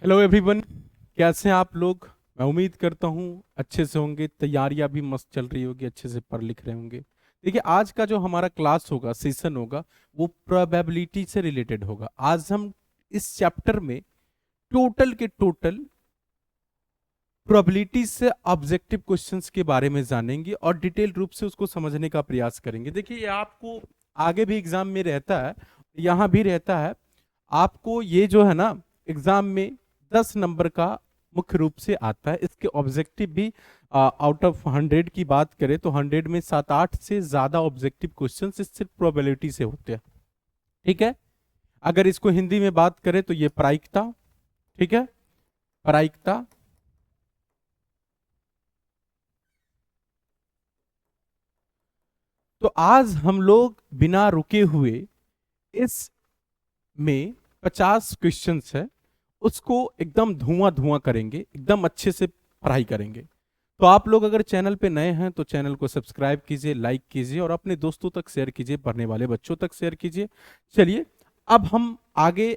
Hello everyone, कैसे हैं आप लोग। मैं उम्मीद करता हूँ अच्छे से होंगे। तैयारियां भी मस्त चल रही होगी, अच्छे से पढ़ लिख रहे होंगे। देखिए, आज का जो हमारा क्लास होगा, सेशन होगा, वो प्रोबेबिलिटी से रिलेटेड होगा। आज हम इस चैप्टर में टोटल के टोटल प्रोबेबिलिटी से ऑब्जेक्टिव क्वेश्चंस के बारे में जानेंगे और डिटेल रूप से उसको समझने का प्रयास करेंगे। देखिए, ये आपको आगे भी एग्जाम में रहता है, यहाँ भी रहता है। आपको ये जो है ना, एग्जाम में 10 नंबर का मुख्य रूप से आता है। इसके ऑब्जेक्टिव भी आउट ऑफ 100 की बात करें तो 100 में 7-8 से ज्यादा ऑब्जेक्टिव क्वेश्चन सिर्फ प्रोबेबिलिटी से होते हैं। ठीक है। अगर इसको हिंदी में बात करें तो ये प्रायिकता, ठीक है, प्रायिकता। तो आज हम लोग बिना रुके हुए इस में 50 क्वेश्चंस है, उसको एकदम धुआं धुआं करेंगे, एकदम अच्छे से पढ़ाई करेंगे। तो आप लोग अगर चैनल पे नए हैं तो चैनल को सब्सक्राइब कीजिए, लाइक कीजिए और अपने दोस्तों तक शेयर कीजिए, पढ़ने वाले बच्चों तक शेयर कीजिए। चलिए, अब हम आगे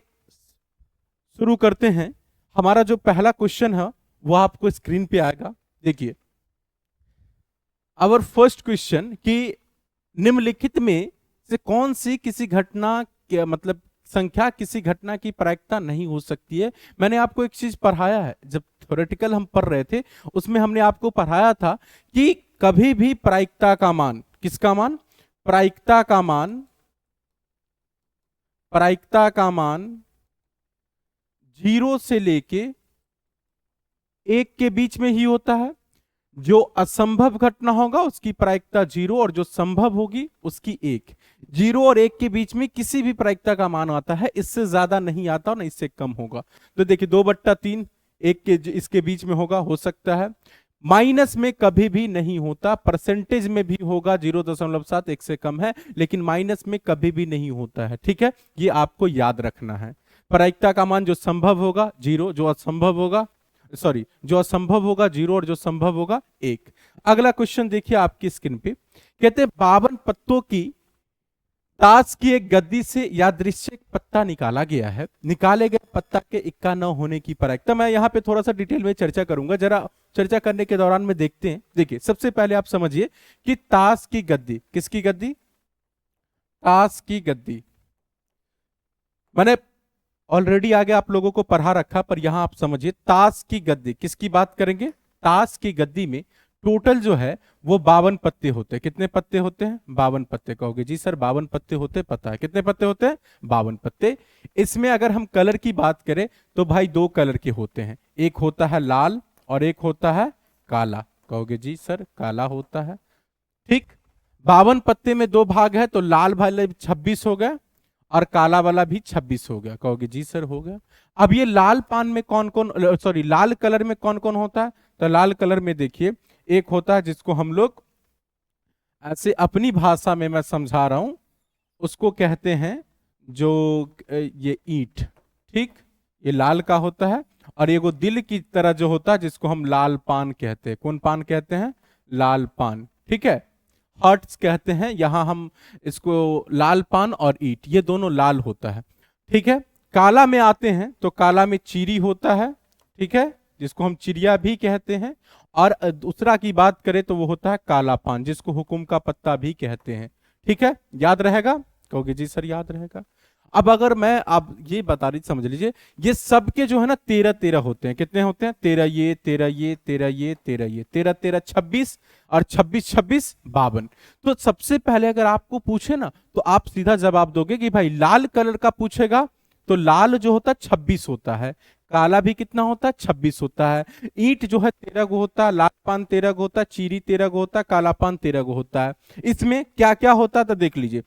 शुरू करते हैं। हमारा जो पहला क्वेश्चन है वो आपको स्क्रीन पे आएगा। देखिए, आवर फर्स्ट क्वेश्चन कि निम्नलिखित में से कौन सी किसी घटना के मतलब संख्या किसी घटना की प्रायिकता नहीं हो सकती है। मैंने आपको एक चीज पढ़ाया है, जब थ्योरेटिकल हम पढ़ रहे थे उसमें हमने आपको पढ़ाया था कि कभी भी प्रायिकता का मान, किसका मान, प्रायिकता का मान, प्रायिकता का मान 0 से लेके 1 के बीच में ही होता है। जो असंभव घटना होगा उसकी प्रायिकता 0 और जो संभव होगी उसकी 1। 0 और 1 के बीच में किसी भी प्रायिकता का मान आता है, इससे ज्यादा नहीं आता और ना इससे कम होगा। तो देखिए 2/3 1 के इसके बीच में होगा, हो सकता है। माइनस में कभी भी नहीं होता, परसेंटेज में भी होगा 0.7, 1 से कम है, लेकिन माइनस में कभी भी नहीं होता है। ठीक है, ये आपको याद रखना है। प्रायिकता का मान जो संभव होगा 0, जो असंभव होगा, सॉरी, जो असंभव होगा 0 और जो संभव होगा 1। अगला क्वेश्चन देखिए आपकी स्क्रीन पे, कहते हैं 52 पत्तों की ताश की एक गद्दी से यादृच्छिक पत्ता निकाला गया है। निकाले गए पत्ता के इक्का न होने की प्रायिकता। मैं यहाँ पे थोड़ा सा डिटेल में चर्चा करूंगा, जरा चर्चा करने के दौरान में देखते हैं। देखिए, सबसे पहले आप समझिए कि ताश की गद्दी, किसकी गद्दी, ताश की गद्दी। मैंने ऑलरेडी आगे आप लोगों को पढ़ा रखा, पर यहां आप समझिए ताश की गद्दी, किसकी बात करेंगे, ताश की गद्दी में टोटल जो है वो 52 पत्ते होते हैं। कितने पत्ते होते हैं, 52 पत्ते। कहोगे जी सर 52 पत्ते होते, पता है कितने पत्ते होते हैं, 52 पत्ते। इसमें अगर हम कलर की बात करें तो भाई 2 कलर के होते हैं, एक होता है लाल और एक होता है काला। कहोगे जी सर काला होता है, ठीक। 52 पत्ते में 2 भाग है, तो लाल वाले 26 हो गए और काला वाला भी 26 हो गया। कहोगे जी सर हो गया। अब ये लाल पान में कौन कौन, सॉरी, लाल कलर में कौन कौन होता है, तो लाल कलर में देखिए एक होता है जिसको हम लोग ऐसे अपनी भाषा में मैं समझा रहा हूं, उसको कहते हैं जो ये ईंट, ठीक, ये लाल का होता है। और ये वो दिल की तरह जो होता है जिसको हम लाल पान कहते हैं। कौन पान कहते हैं, लाल पान, ठीक है, हर्ट्स कहते हैं यहां हम इसको। लाल पान और ईट ये दोनों लाल होता है, ठीक है। काला में आते हैं तो काला में चीरी होता है, ठीक है, जिसको हम चिड़िया भी कहते हैं। और दूसरा की बात करें तो वो होता है काला पान, जिसको हुकुम का पत्ता भी कहते हैं। ठीक है, याद रहेगा, कहोगे जी सर याद रहेगा। अब अगर मैं आप ये बता रही, समझ लीजिए, ये सबके जो है ना 13-13 होते हैं। कितने होते हैं, 13 ये, 13 ये, 13 ये, 13 ये, 13-13 26 और 26-26 52। तो सबसे पहले अगर आपको पूछे ना तो आप सीधा जवाब दोगे कि भाई लाल कलर का पूछेगा तो लाल जो होता है 26 होता है, काला भी कितना होता है 26 होता है, ईंट जो है 13 गो होता है, लाल पान 13 गो होता है, चीरी 13 गो होता है, काला पान 13 गो होता है। इसमें क्या क्या होता है तो देख लीजिए।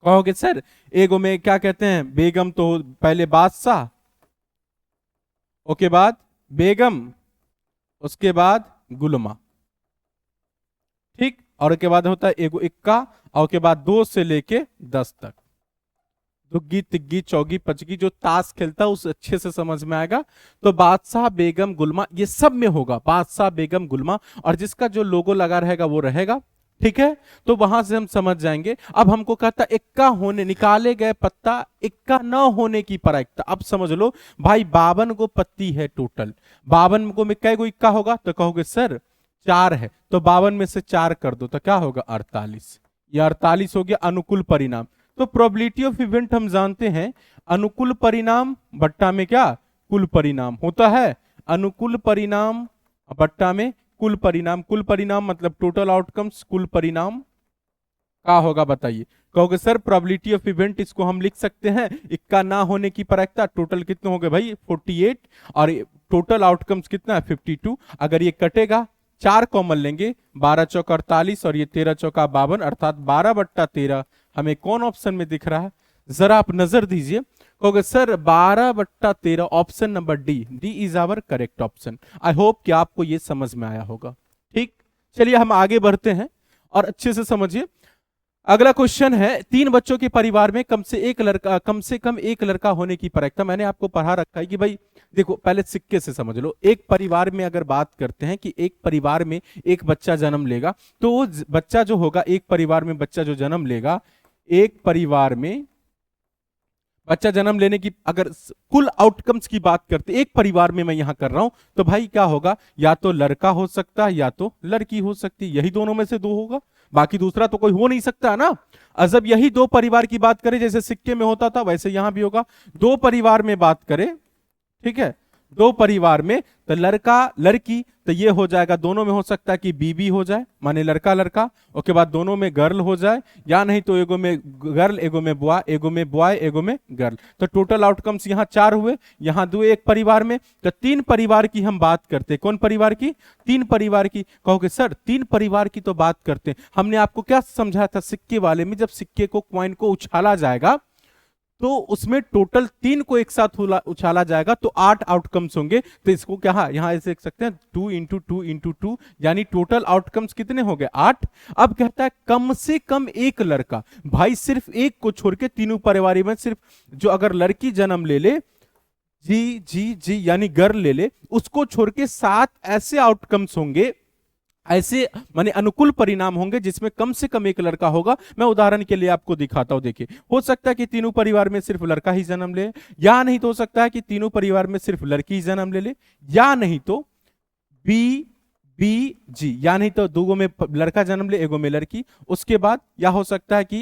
कहोगे सर एगो में क्या कहते हैं, बेगम तो पहले बादशाह, ओके बाद बेगम, उसके बाद गुलमा, ठीक, और उसके बाद होता है एगो इक्का, और उसके बाद 2 से लेके 10 तक। दुग्गी तिग्गी चौगी पचगी, जो ताश खेलता है उस अच्छे से समझ में आएगा। तो बादशाह बेगम गुलमा ये सब में होगा, बादशाह बेगम गुलमा, और जिसका जो लोगो लगा रहेगा वो रहेगा। ठीक है, तो वहां से हम समझ जाएंगे। अब हमको कहता इक्का होने, निकाले गए पत्ता इक्का न होने की प्रायिकता। अब समझ लो भाई 52 को पत्ती है टोटल, 52 को में कै गो इक्का होगा, तो कहोगे सर 4 है, तो 52 में से 4 कर दो तो क्या होगा 48। ये 48 हो गया अनुकूल परिणाम। तो प्रोबेबिलिटी ऑफ इवेंट हम जानते हैं, अनुकूल परिणाम बट्टा में क्या कुल परिणाम होता है, अनुकूल परिणाम बट्टा में कुल परिणाम। कुल परिणाम मतलब टोटल आउटकम्स, कुल परिणाम क्या होगा बताइए। कहोगे सर प्रोबेबिलिटी ऑफ इवेंट, इसको हम लिख सकते हैं इक्का ना होने की प्रायिकता। टोटल कितने हो गए भाई 48 और टोटल आउटकम्स कितना है 52। अगर ये कटेगा 4 कॉमन लेंगे, 12 चौक 48 और ये 13 चौका 52, अर्थात 12/13 हमें कौन ऑप्शन में दिख रहा है, जरा आप नजर दीजिए। कहोगे sir 12/13 option number D, D is our correct option. I hope कि आपको ये समझ में आया होगा। ठीक, चलिए हम आगे बढ़ते हैं और अच्छे से समझिए। अगला क्वेश्चन है, 3 बच्चों के परिवार में कम से कम एक लड़का होने की प्रायिकता। मैंने आपको पढ़ा रखा है कि भाई देखो पहले सिक्के से समझ लो। एक परिवार में अगर बात करते हैं कि एक परिवार में एक बच्चा जन्म लेगा, तो वो बच्चा जो होगा, एक परिवार में बच्चा जो जन्म लेगा, एक परिवार में बच्चा जन्म लेने की अगर कुल आउटकम्स की बात करते, एक परिवार में मैं यहां कर रहा हूं, तो भाई क्या होगा, या तो लड़का हो सकता है या तो लड़की हो सकती है, यही दोनों में से दो होगा, बाकी दूसरा तो कोई हो नहीं सकता है ना। जब यही दो परिवार की बात करें, जैसे सिक्के में होता था वैसे यहां भी होगा। दो परिवार में बात करें, ठीक है, दो परिवार में, तो लड़का लड़की, तो ये हो जाएगा, दोनों में हो सकता है कि बीबी हो जाए, माने लड़का लड़का, उसके बाद दोनों में गर्ल हो जाए, या नहीं तो एगो में गर्ल, एगो में बॉय, एगो में बॉय, एगो में गर्ल। तो टोटल आउटकम्स यहाँ 4 हुए, यहाँ 2 एक परिवार में। तो 3 परिवार की हम बात करते हैं, कौन परिवार की, 3 परिवार की। कहोगे सर 3 परिवार की तो बात करते हैं, हमने आपको क्या समझाया था सिक्के वाले में, जब सिक्के को कॉइन को उछाला जाएगा तो उसमें टोटल 3 को एक साथ उछाला जाएगा तो 8 आउटकम्स होंगे। तो इसको क्या यहां ऐसे देख सकते हैं 2 इंटू 2 इंटू 2, यानी टोटल आउटकम्स कितने हो गए 8। अब कहता है कम से कम एक लड़का, भाई सिर्फ एक को छोड़ के तीनों परिवार में सिर्फ जो अगर लड़की जन्म ले ले, जी जी जी यानी गर्ल ले ले, उसको छोड़ के 7 ऐसे आउटकम्स होंगे, ऐसे माने अनुकूल परिणाम होंगे जिसमें कम से कम एक लड़का होगा। मैं उदाहरण के लिए आपको दिखाता हूं, देखिए हो सकता है कि तीनों परिवार में सिर्फ लड़का ही जन्म ले, या नहीं तो हो सकता है कि तीनों परिवार में सिर्फ लड़की ही जन्म ले, या नहीं तो बी बी जी, या नहीं तो दो में लड़का जन्म ले, एगो में लड़की। उसके बाद या हो सकता है कि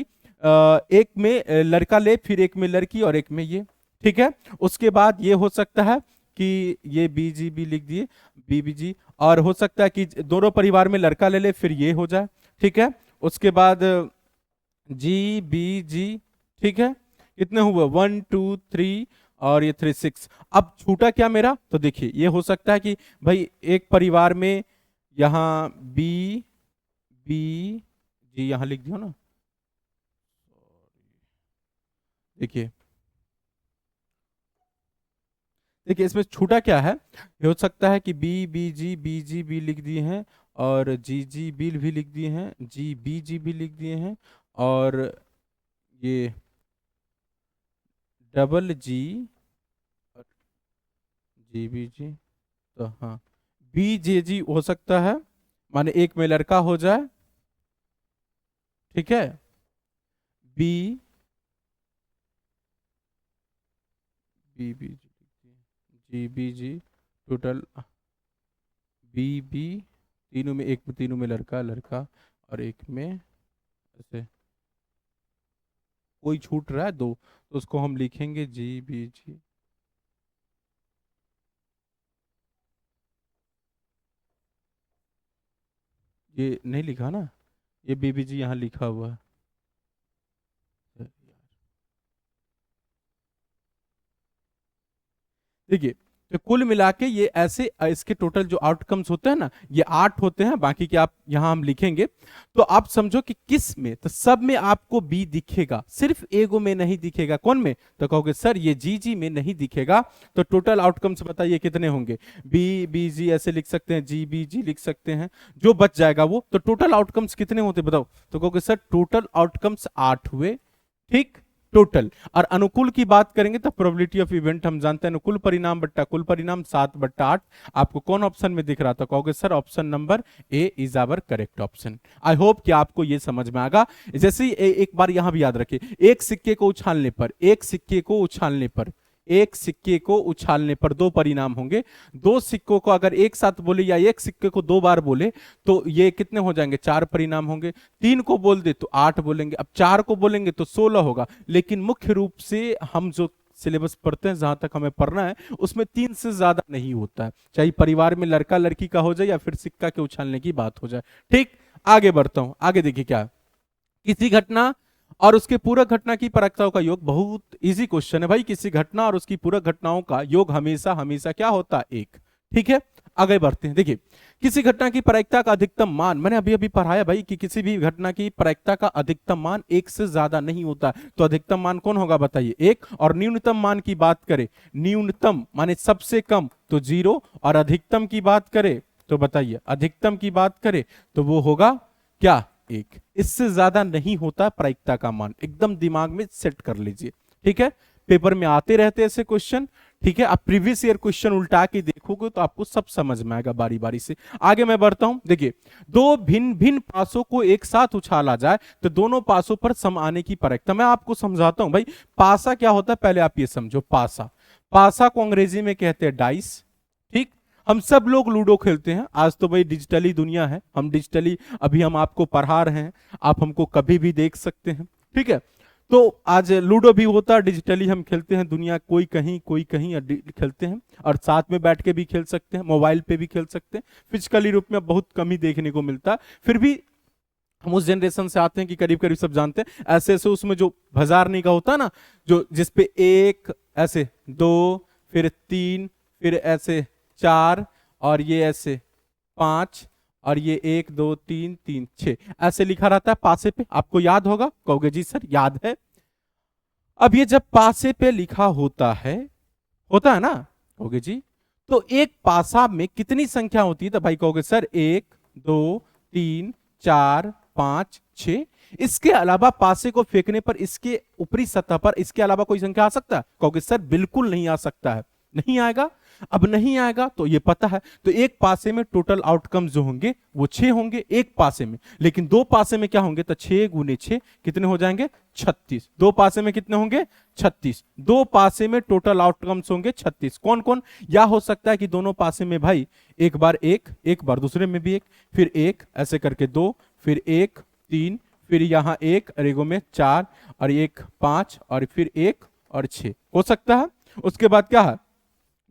एक में लड़का ले, फिर एक में लड़की और एक में ये, ठीक है। उसके बाद ये हो सकता है कि ये बी जी बी लिख दिए, बी बी जी, और हो सकता है कि दोनों परिवार में लड़का ले ले, फिर ये हो जाए, ठीक है। उसके बाद जी बी जी, ठीक है, कितने हुए 1 2 3 और ये 3 6। अब छूटा क्या मेरा, तो देखिए ये हो सकता है कि भाई एक परिवार में यहां बी बी जी यहां लिख दियो ना, देखिए देखिए इसमें छूटा क्या है, ये हो सकता है कि बी जी बी लिख दिए हैं, और जी जी बी भी लिख दिए हैं, जी बी जी भी लिख दिए हैं, और ये डबल जी जी बी जी, तो हाँ बी जे जी हो सकता है, माने एक में लड़का हो जाए, ठीक है, B B B G B G, total B B, तीनों में एक, तीनों में लड़का लड़का और एक में ऐसे कोई छूट रहा है दो, तो उसको हम लिखेंगे जी बी जी। ये नहीं लिखा ना, ये बीबी जी यहाँ लिखा हुआ है। देखिए तो कुल मिला के ये ऐसे इसके टोटल जो आउटकम्स होते हैं ना, ये 8 होते हैं, बाकी के आप यहां हम लिखेंगे। तो आप समझो कि किस में, तो सब में आपको बी दिखेगा, सिर्फ एगो में नहीं दिखेगा। कौन में, तो कहोगे सर ये जी जी में नहीं दिखेगा। तो टोटल आउटकम्स बताइए कितने होंगे, बी बी जी ऐसे लिख सकते हैं, जी बी जी लिख सकते हैं, जो बच जाएगा वो। तो टोटल आउटकम्स कितने होते बताओ, तो कहोगे सर टोटल आउटकम्स 8 हुए, ठीक, टोटल। और अनुकूल की बात करेंगे तो प्रोबेबिलिटी ऑफ इवेंट हम जानते हैं अनुकूल परिणाम बट्टा कुल परिणाम 7/8। आपको कौन ऑप्शन में दिख रहा था? कहोगे sir option number A is our correct option. I hope कि आपको ये समझ में आएगा। जैसे ही एक बार यहां भी याद रखिए, एक सिक्के को उछालने पर, एक सिक्के को उछालने पर, एक सिक्के को उछालने पर दो परिणाम होंगे। दो सिक्कों को अगर एक साथ बोले या एक सिक्के को दो बार बोले तो ये कितने हो जाएंगे? 4 परिणाम होंगे। 3 को बोल दे तो 8 बोलेंगे, अब 4 को बोलेंगे तो 16 होगा। लेकिन मुख्य रूप से हम जो सिलेबस पढ़ते हैं, जहां तक हमें पढ़ना है, उसमें 3 से ज्यादा नहीं होता है, चाहे परिवार में लड़का लड़की का हो जाए या फिर सिक्का के उछालने की बात हो जाए। ठीक, आगे बढ़ता हूं। आगे देखिए क्या, किसी घटना और उसके पूरक घटना की परकताओं का योग। बहुत इजी क्वेश्चन है भाई। किसी घटना और उसकी पूरक घटनाओं का योग हमेशा हमेशा क्या होता है? 1। ठीक है, आगे बढ़ते हैं। देखिए, किसी घटना की प्रायिकता का अधिकतम मान, मैंने अभी अभी पढ़ाया भाई कि किसी भी घटना की प्रायिकता का अधिकतम मान 1 से ज्यादा नहीं होता। तो अधिकतम मान कौन होगा बताइए? 1। और न्यूनतम मान की बात करें, न्यूनतम माने सबसे कम तो 0, और अधिकतम की बात करें तो बताइए, अधिकतम की बात करें तो वो होगा क्या? 1। इससे ज्यादा नहीं होता प्रायिकता का मान, एकदम दिमाग में सेट कर लीजिए। ठीक है, पेपर में आते रहते ऐसे क्वेश्चन। ठीक है, आप प्रीवियस ईयर क्वेश्चन उल्टा के देखोगे तो आपको सब समझ में आएगा बारी बारी से। आगे मैं बढ़ता हूं। देखिए, दो भिन्न भिन्न पासों को एक साथ उछाला जाए तो दोनों पासों पर सम आने की प्रायिकता। मैं आपको समझाता हूं भाई, पासा क्या होता है पहले आप ये समझो। पासा, पासा को अंग्रेजी में कहते हैं डाइस। ठीक, हम सब लोग लूडो खेलते हैं। आज तो भाई डिजिटली दुनिया है, हम डिजिटली अभी हम आपको पढ़ा रहे हैं, आप हमको कभी भी देख सकते हैं। ठीक है, तो आज लूडो भी होता है, डिजिटली हम खेलते हैं। दुनिया कोई कहीं खेलते हैं, और साथ में बैठ के भी खेल सकते हैं, मोबाइल पे भी खेल सकते हैं। फिजिकली रूप में बहुत कम ही देखने को मिलता है, फिर भी हम उस जनरेशन से आते हैं कि करीब करीब सब जानते हैं। ऐसे ऐसे उसमें जो भजारनी का होता है ना, जो जिसपे 1 ऐसे 2 फिर 3 फिर ऐसे 4 और ये ऐसे 5 और ये 1 2 3 3 6 ऐसे लिखा रहता है पासे पे। आपको याद होगा? कहोगे जी सर याद है। अब ये जब पासे पे लिखा होता है ना, कहोगे जी तो एक पासा में कितनी संख्या होती है? तो भाई कहोगे सर 1 2 3 4 5 6। इसके अलावा पासे को फेंकने पर इसके ऊपरी सतह पर इसके अलावा कोई संख्या आ सकता है? कहोगे सर बिल्कुल नहीं आ सकता है। नहीं आएगा। अब नहीं आएगा तो ये पता है, तो एक पासे में टोटल आउटकम जो होंगे वो 6 होंगे एक पासे में। लेकिन दो पासे में क्या होंगे? तो 6 गुने 6 कितने हो जाएंगे? 36। दो पासे में कितने होंगे? 36। दो पासे में टोटल आउटकम्स होंगे 36। कौन कौन? या हो सकता है कि दोनों पासे में भाई एक बार एक बार दूसरे में भी एक, फिर एक ऐसे करके 2, फिर 1 3, फिर यहां 1 रेगो में 4 और 1 5 और फिर 1 और 6 हो सकता है। उसके बाद क्या है?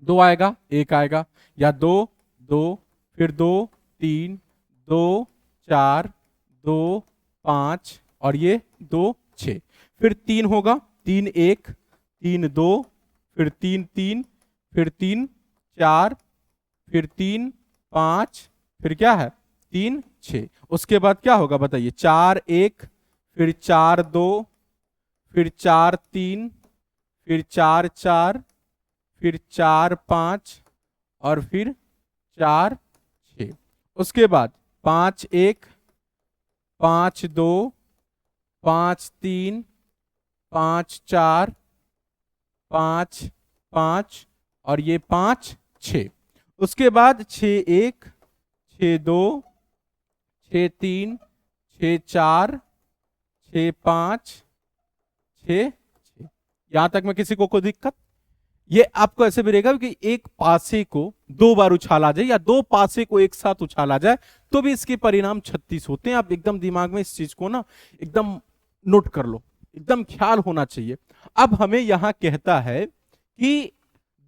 2 आएगा, 1 आएगा, या 2 2 फिर 2 3 2 4 2 5 और ये 2 6, फिर 3 होगा, 3 1 3 2 फिर 3 3 फिर 3 4 फिर 3 5 फिर क्या है? 3 6। उसके बाद क्या होगा बताइए? 4 1 फिर 4 2 फिर 4 3 फिर 4 4 फिर 4 5 और फिर 4 6। उसके बाद 5 1 5 2 5 3 5 4 5 5 और ये 5 6। उसके बाद 6 1 6 2 6 3 6 4 6 5 6 6। यहां तक में किसी को कोई दिक्कत? ये आपको ऐसे भी रहेगा कि एक पासे को 2 बार उछाला जाए या 2 पासे को एक साथ उछाला जाए तो भी इसके परिणाम 36 होते हैं। आप एकदम दिमाग में इस चीज को ना एकदम नोट कर लो, एकदम ख्याल होना चाहिए। अब हमें यहां कहता है कि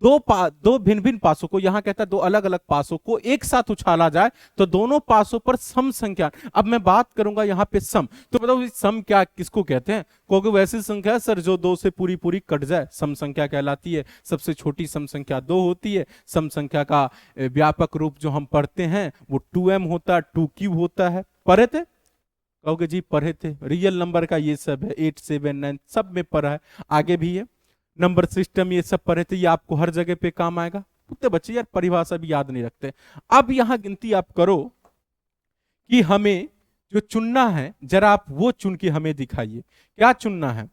दो भिन्न भिन्न पासों को, यहां कहता है दो अलग अलग पासों को एक साथ उछाला जाए तो दोनों पासों पर सम संख्या। अब मैं बात करूंगा यहां पे सम, तो बताओ सम क्या किसको कहते हैं? क्योंकि वैसी संख्या है सर जो 2 से पूरी पूरी कट जाए, सम संख्या कहलाती है। सबसे छोटी सम संख्या 2 होती है। सम संख्या का व्यापक रूप जो हम पढ़ते हैं वो 2m होता है, 2 क्यूब होता है। पढ़े थे? कहोगे जी पढ़े थे। रियल नंबर का ये सब है, 8 7 9 सब में पढ़ा है। आगे भी है नंबर सिस्टम, ये सब पढ़े थे, ये आपको हर जगह पे काम आएगा। कुत्ते बच्चे यार परिभाषा भी याद नहीं रखते। अब यहां गिनती आप करो कि हमें जो चुनना है, जरा आप वो चुन के हमें दिखाइए। क्या चुनना है?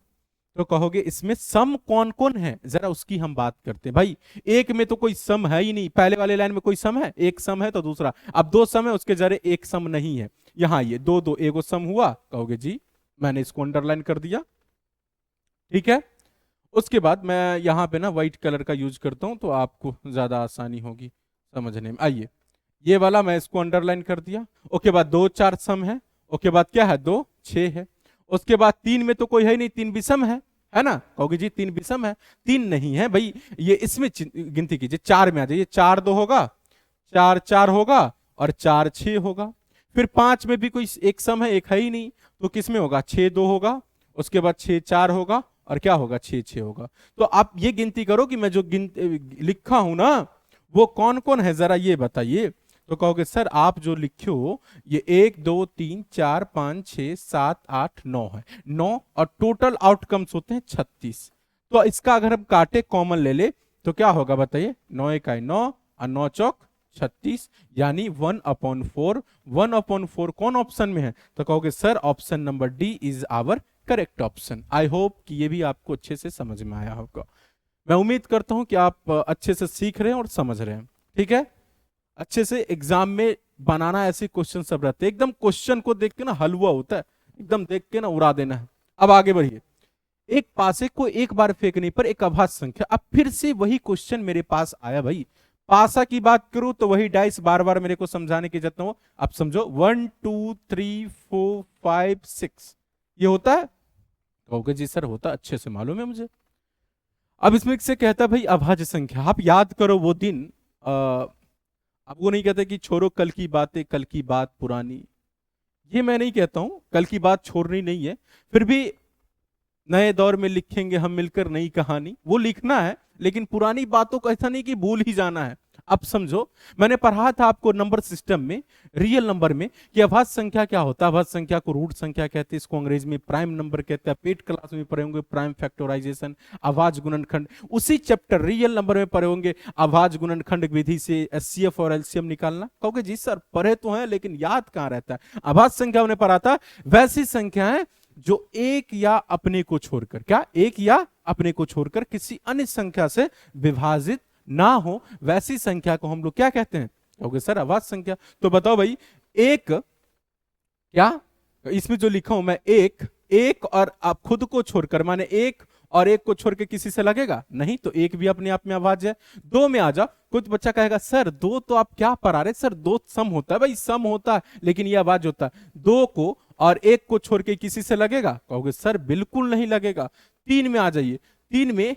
तो कहोगे इसमें सम कौन कौन है, जरा उसकी हम बात करते हैं। भाई एक में तो कोई सम है ही नहीं, पहले वाले लाइन में कोई सम है, एक सम है तो दूसरा, अब दो सम है उसके जरे एक सम नहीं है। यहां ये दो दो एगो सम हुआ, कहोगे जी मैंने इसको अंडरलाइन कर दिया, ठीक है। उसके बाद मैं यहाँ पे ना व्हाइट कलर का यूज करता हूं तो आपको ज्यादा आसानी होगी समझने में। आइए ये वाला मैं इसको अंडरलाइन कर दिया। ओके बाद दो चार सम है, ओके बाद क्या है दो छह है, उसके बाद तीन में तो कोई है नहीं, तीन विषम है ना, कहोगे जी तीन विषम है, तीन नहीं है भाई, ये इसमें गिनती कीजिए, चार में आ जाइए, चार दो होगा, चार चार होगा और चार छह होगा। फिर पांच में भी कोई एक सम है, एक है ही नहीं, तो किसमें होगा छह दो होगा, उसके बाद छह चार होगा और क्या होगा छह छह होगा। तो आप ये गिनती करो कि मैं जो लिखा हूं ना वो कौन कौन है जरा ये बताइए। तो कहोगे सर आप जो लिखे हो ये एक दो तीन चार पांच छह सात आठ नौ है, नौ और टोटल आउटकम्स होते हैं 36। तो इसका अगर हम काटे कॉमन ले ले तो क्या होगा बताइए, नौ इकाई नौ और नौ चौक 36, यानी 1/4। 1/4 कौन ऑप्शन में है, तो कहोगे sir option number D is our correct option. I hope कि ये भी आपको अच्छे से समझ में आया होगा। मैं उम्मीद करता हूं कि आप अच्छे से सीख रहे हैं और समझ रहे हैं, ठीक है। अच्छे से एग्जाम में बनाना ऐसे क्वेश्चन सब रहते हैं, एकदम क्वेश्चन को देख के ना हलवा होता है, एकदम देख के ना उड़ा देना है। अब आगे बढ़िए, एक पासे को एक बार फेंकने पर एक अभाज्य संख्या, अब फिर से वही क्वेश्चन मेरे पास आया भाई। पासा की बात करूं तो वही डाइस बार बार मेरे को समझाने की जरूरत हो। अब समझो 1 2 3 4 5 6 ये होता है, कहोगे जी सर होता, अच्छे से मालूम है मुझे। अब इसमें से कहता भाई अभाज्य संख्या, आप याद करो वो दिन, अब वो नहीं कहते कि छोड़ो कल की बातें, कल की बात पुरानी, ये मैं नहीं कहता हूं, कल की बात छोड़नी नहीं है, फिर भी नए दौर में लिखेंगे हम मिलकर नई कहानी, वो लिखना है, लेकिन पुरानी बातों को ऐसा नहीं कि भूल ही जाना है। अब समझो मैंने पढ़ा था आपको नंबर सिस्टम में, रियल नंबर में, कि अभाज्य संख्या क्या होता है। अभाज्य संख्या को रूट संख्या कहते हैं, इसको अंग्रेजी में प्राइम नंबर कहते हैं, पेड क्लास में पढ़े होंगे प्राइम फैक्टराइजेशन, अभाज्य गुणनखंड। उसी चैप्टर रियल नंबर में पढ़े होंगे अभाज्य गुणनखंड विधि से एचसीएफ और एलसीएम निकालना। कहोगे जी सर पढ़े तो हैं लेकिन याद कहां रहता है। अभाज्य संख्या हमने पढ़ा था वैसी संख्याएं जो एक या अपने को छोड़कर, क्या एक या अपने को छोड़कर किसी अन्य संख्या से विभाजित ना हो, वैसी संख्या को हम लोग क्या कहते हैं, कहोगे सर अभाज्य संख्या। तो बताओ भाई एक क्या, इसमें जो लिखा हूं मैं एक, एक और आप खुद को छोड़कर, माने एक और एक को छोड़ के किसी से लगेगा नहीं, तो एक भी अपने आप में अभाज्य है। दो में आ जाओ, कुछ बच्चा कहेगा सर दो तो आप क्या पढ़ा रहे, सर दो सम होता है, भाई सम होता है लेकिन ये अभाज्य होता है। दो को और एक को छोड़ के किसी से लगेगा, कहोगे सर बिल्कुल नहीं लगेगा। तीन में आ जाइए, तीन में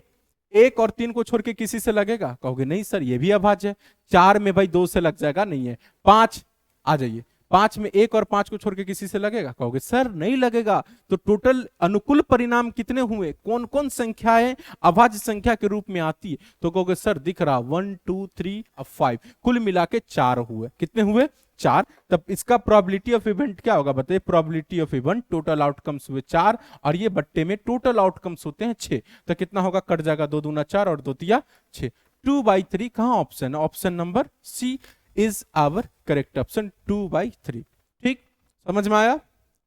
एक और तीन को छोड़ के किसी से लगेगा, कहोगे नहीं सर ये भी अभाज्य है। चार में भाई दो से लग जाएगा, नहीं है। पांच आ जाइए, पांच में एक और पांच को छोड़ के किसी से लगेगा, कहोगे सर नहीं लगेगा। तो टोटल अनुकूल परिणाम कितने हुए, कौन कौन संख्याएं अभाज्य संख्या के रूप में आती है, तो कहोगे सर दिख रहा 1 2 3 और 5, कुल मिला के 4 हुए। कितने हुए, 4। तब इसका प्रोबेबिलिटी ऑफ इवेंट क्या होगा बताइए, probability of event total outcomes हुए 4 और ये बट्टे में टोटल आउटकम्स होते हैं 6, तो कितना होगा, कट जाएगा 2 दूना 4 और 2 तिया 6। 2/3 कहां ऑप्शन है, option number C is our correct option, 2/3। ठीक समझ में आया,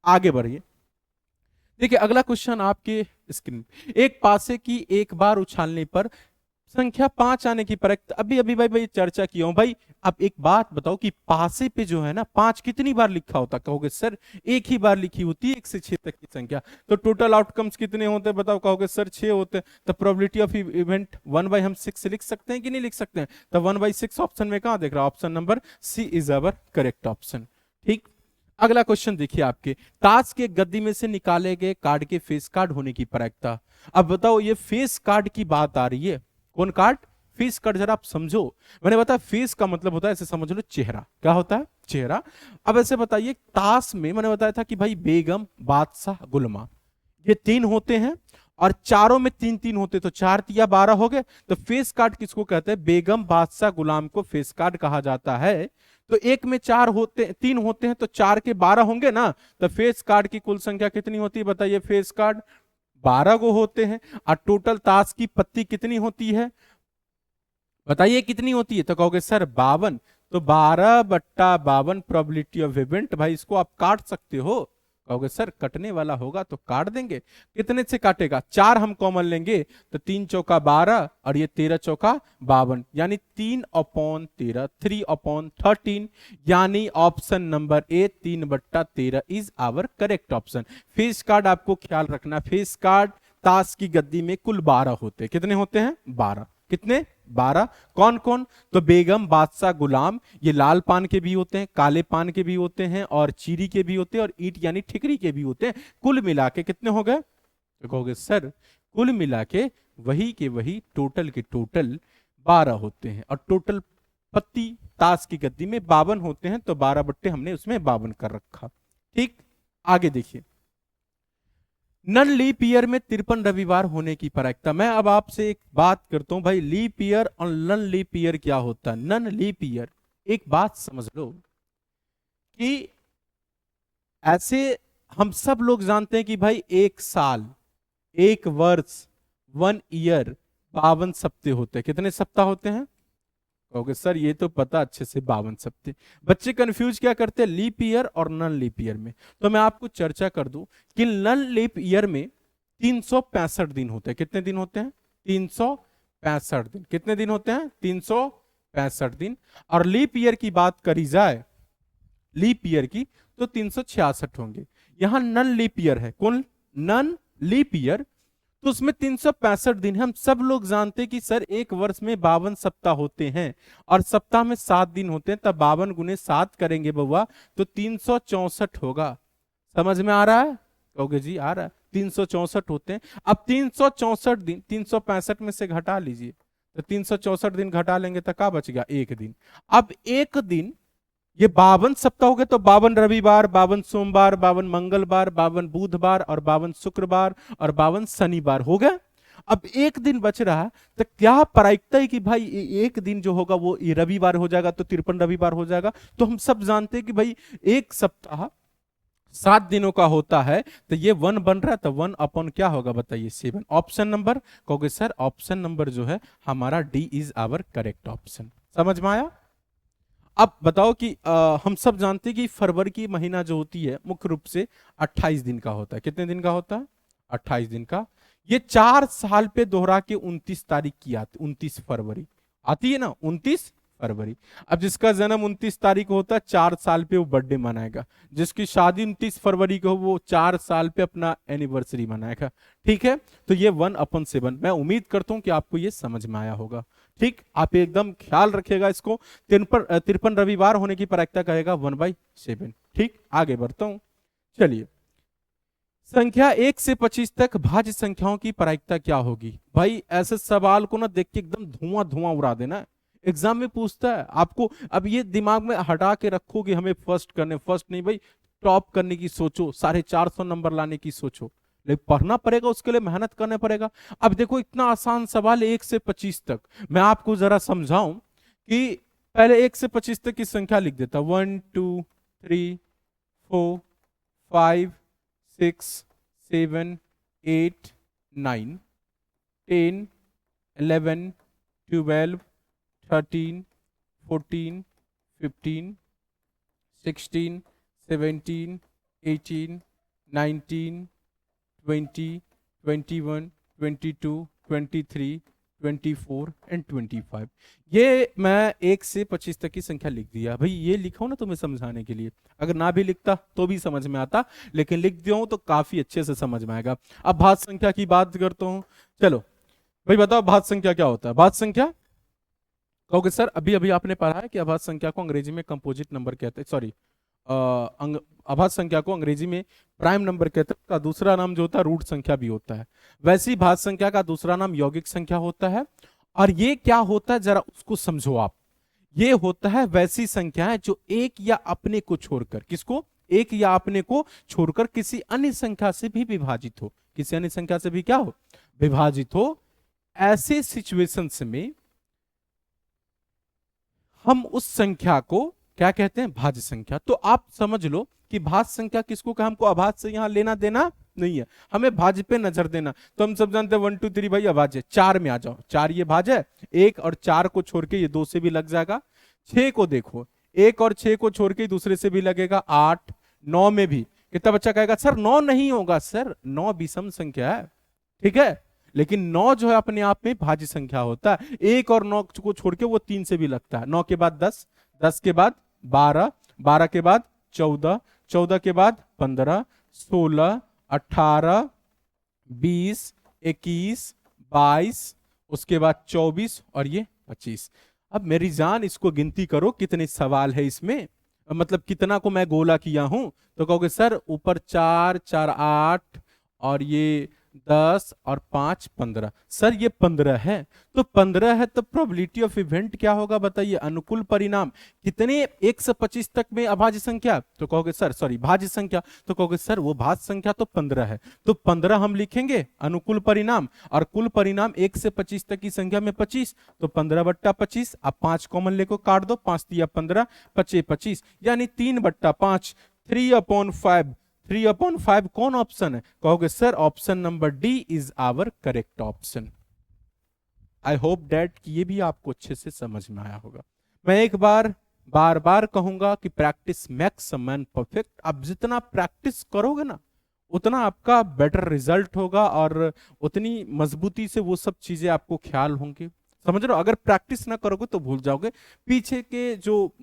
आगे बढ़िए। देखिए अगला क्वेश्चन आपके स्क्रीन, एक पासे की एक बार उछालने पर संख्या 5 आने की प्रक्रिया, अभी अभी भाई चर्चा की हूं भाई। अब एक बात बताओ कि पासे पे जो है ना 5 कितनी बार लिखा होता, कहोगे सर एक ही बार लिखी होती है 1 से 6 तक की संख्या। तो टोटल आउटकम्स कितने होते हैं बताओ, कहोगे सर 6 होते हैं। तो प्रोबेबिलिटी ऑफ इवेंट 1/, हम 6 लिख सकते हैं कि नहीं लिख सकते हैं, तो 1/6 ऑप्शन में कहां देख रहा, option number C is our correct option. ठीक, अगला क्वेश्चन देखिए आपके, ताश के गद्दी में से निकाले गए कार्ड के फेस कार्ड होने की प्रायिकता। अब बताओ ये फेस कार्ड की बात आ रही है, कौन कार्ड, फेस कार्ड। जरा आप समझो, मैंने बताया फेस का मतलब होता है, ऐसे समझ लो चेहरा, क्या होता है चेहरा। अब ऐसे बताइए ताश में मैंने बताया था कि भाई बेगम बादशाह गुलमा ये 3 होते हैं और चारों में 3-3 होते, तो 4 तिया 12 हो गए। तो फेस कार्ड किसको कहते हैं, बेगम बादशाह गुलाम को फेस कार्ड कहा जाता है। तो एक में 4 होते, 3 होते हैं तो 4 के 12 होंगे ना, तो फेस कार्ड की कुल संख्या कितनी होती है बताइए, फेस कार्ड 12 को होते हैं। और टोटल ताश की पत्ती कितनी होती है बताइए, कितनी होती है, तो कहोगे सर 52। तो 12/52 प्रोबेबिलिटी ऑफ इवेंट, भाई इसको आप काट सकते हो, कहोगे सर कटने वाला होगा तो काट देंगे। कितने से काटेगा, 4 हम कॉमन लेंगे तो 3 चौका 12 और ये 13 चौका 52, यानी 3/13, 3/13, यानी option number A 3/13 is our correct option. Face card आपको ख्याल रखना, फेस कार्ड ताश की गद्दी में कुल 12 होते हैं। कितने होते हैं, 12। कितने, 12। कौन कौन, तो बेगम, बादशाह, गुलाम, ये लाल पान के भी होते हैं, काले पान के भी होते हैं, और चीरी के भी होते हैं, और ईंट यानी ठिकरी के भी होते हैं। कुल मिला के कितने हो गए, तो कहोगे सर कुल मिला के वही के वही टोटल के टोटल 12 होते हैं, और टोटल पत्ती ताश की गद्दी में 52 होते हैं, तो 12 बट्टे हमने उसमें 52 कर रखा। ठीक, आगे देखिए, नन लीप ईयर में 53 रविवार होने की प्रायिकता। मैं अब आपसे एक बात करता हूं भाई, लीप ईयर और नन लीप ईयर क्या होता है। नन लीप ईयर, एक बात समझ लो कि ऐसे हम सब लोग जानते हैं कि भाई एक साल, एक वर्ष, 1 ईयर 52 सप्ताह होते हैं। कितने सप्ताह होते हैं, कहोगे सर ये तो पता अच्छे से, 52 सप्ताह। बच्चे कंफ्यूज क्या करते हैं लीप ईयर और नन लीप ईयर में, तो मैं आपको चर्चा कर दूं कि नन लीप ईयर में 365 दिन होते हैं। कितने दिन होते हैं, 365 दिन। कितने दिन होते हैं, 365 दिन। और लीप ईयर की बात करी जाए, लीप ईयर की, तो 366 होंगे। यहां नन लीप ईयर है, कौन, नन लीप ईयर, तो उसमें 365 दिन है। हम सब लोग जानते हैं कि सर एक वर्ष में 52 सप्ताह होते हैं, और सप्ताह में 7 दिन होते हैं, तब 52 गुने 7 करेंगे बउआ तो 364 होगा। समझ में आ रहा है, कहोगे जी आ रहा है, 364 होते हैं। अब 364 दिन 365 में से घटा लीजिए, तो 364 दिन घटा लेंगे तो क्या बचेगा, एक दिन। अब एक दिन, ये 52 सप्ताह हो गए, तो 52 रविवार, 52 सोमवार, 52 मंगलवार, 52 बुधवार, और 52 शुक्रवार, और 52 शनिवार हो गए। अब एक दिन बच रहा है, तो क्या प्रायिकता है कि भाई एक दिन जो होगा वो रविवार हो जाएगा, तो 53 रविवार हो जाएगा। तो हम सब जानते हैं कि भाई एक सप्ताह 7 दिनों का होता है, तो ये 1 बन रहा है, तो 1 अपॉन क्या होगा बताइए, 7। ऑप्शन नंबर, कहोगे सर ऑप्शन नंबर जो है हमारा D is our correct option. समझ में आया। अब बताओ कि हम सब जानते हैं कि फरवरी की महीना जो होती है मुख्य रूप से 28 दिन का होता है। कितने दिन का होता है, 28 दिन का। ये 4 साल पे दोहरा के 29 तारीख की आती, 29 फरवरी आती है ना, 29 फरवरी। अब जिसका जन्म 29 तारीख को होता है, 4 साल पे वो बर्थडे मनाएगा। जिसकी शादी 29 फरवरी को, वो 4 साल पे अपना एनिवर्सरी मनाएगा। ठीक है, तो ये 1/7। मैं उम्मीद करता हूं कि आपको ये समझ में आया होगा। ठीक, आप एकदम ख्याल रखिएगा इसको। 53 रविवार होने की प्रायिकता कहेगा 1/7। ठीक, आगे बढ़ता हूं, चलिए। संख्या 1 से 25 तक भाज्य संख्याओं की प्रायिकता क्या होगी। भाई ऐसे सवाल को ना देख के एकदम धुआं धुआं उड़ा देना। एग्जाम में पूछता है आपको, अब ये दिमाग में हटा के रखो कि हमें फर्स्ट करने, फर्स्ट नहीं भाई, टॉप करने की सोचो, 450 नंबर लाने की सोचो, लेकिन पढ़ना पड़ेगा, उसके लिए मेहनत करना पड़ेगा। अब देखो इतना आसान सवाल है 1 से 25 तक। मैं आपको जरा समझाऊं कि पहले 1 से 25 तक की संख्या लिख देता, 1 2 3 4 5 6 7 8 9 10 11 12 13 14 15 16 17 18 19 20 21 22 23 24 एंड 25। ये मैं 1 से 25 तक की संख्या लिख दिया। भाई ये लिखा हूं ना तुम्हें समझाने के लिए, अगर ना भी लिखता तो भी समझ में आता, लेकिन लिख दिया हूं तो काफी अच्छे से समझ में आएगा। अब भाज्य संख्या की बात करता हूं। चलो भाई बताओ भाज्य संख्या क्या होता है। भाज्य संख्या, कहोगे सर अभी अभी आपने पढ़ा है कि अभाज्य संख्या को अंग्रेजी में कंपोजिट नंबर कहते हैं, सॉरी अभाज्य संख्या को अंग्रेजी में प्राइम नंबर कहते हैं। का दूसरा नाम जो होता है रूट संख्या भी होता है। वैसी भाज्य संख्या का दूसरा नाम यौगिक संख्या होता है। और ये क्या होता है जरा उसको समझो आप। ये होता है वैसी संख्याएं जो एक या अपने को छोड़कर, किसको, एक या अपने को छोड़कर किसी अन्य संख्या से भी विभाजित हो, किसी अन्य संख्या से भी क्या हो, विभाजित हो। ऐसे सिचुएशंस में हम उस संख्या को क्या कहते हैं, भाज्य संख्या। तो आप समझ लो कि भाज्य संख्या किसको कहा, हमको अभाज्य से यहां लेना देना नहीं है, हमें भाज्य पे नजर देना। तो हम सब जानते हैं 1 2 3 भाई अभाज्य। 4 में आ जाओ, 4 ये भाज्य है, 1 और 4 को छोड़ के ये 2 से भी लग जाएगा। 6 को देखो, 1 और 6 को छोड़ के दूसरे से भी लगेगा। 8 9 में भी, कितना बच्चा कहेगा सर 9 नहीं होगा? सर 9 विषम संख्या है, ठीक है, लेकिन 9 जो है अपने आप में भाज्य संख्या होता है। 1 और 9 को छोड़ के वो 3 से भी लगता है। 9 के बाद 10, 10 के बाद 12, 12 के बाद 14, 14 के बाद 15, 16, 18, 20, 21, 22, उसके बाद 24 और ये 25। अब मेरी जान इसको गिनती करो कितने सवाल है इसमें, मतलब कितना को मैं गोला किया हूं। तो कहोगे सर ऊपर 4, 4 8 और ये 10 और 5 15। सर ये 15 है, तो 15 है तो प्रोबेबिलिटी ऑफ इवेंट क्या होगा बताइए? अनुकूल परिणाम कितने 1 से 25 तक में अभाज्य संख्या, तो कहोगे सर सॉरी भाज्य संख्या, तो कहोगे सर वो भाज्य संख्या तो 15 है, तो 15 हम लिखेंगे अनुकूल परिणाम, और कुल परिणाम 1 से 25 तक की संख्या में 25, तो 15/25। अब 5 कॉमन लेको काट दो, 5 तिया 15, 25 25, यानी 3/5, 3/5। 3/5 कौन ऑप्शन है? कहोगे sir option number D is our correct option. I hope that कि ये भी आपको अच्छे से समझ में आया होगा। मैं एक बार बार बार कहूंगा कि practice makes a man perfect. आप जितना प्रैक्टिस करोगे ना उतना आपका बेटर रिजल्ट होगा और उतनी मजबूती से वो सब चीजें आपको ख्याल होंगे। समझ रहे हो? अगर प्रैक्टिस ना करोगे तो भूल जाओगे। पीछे के जो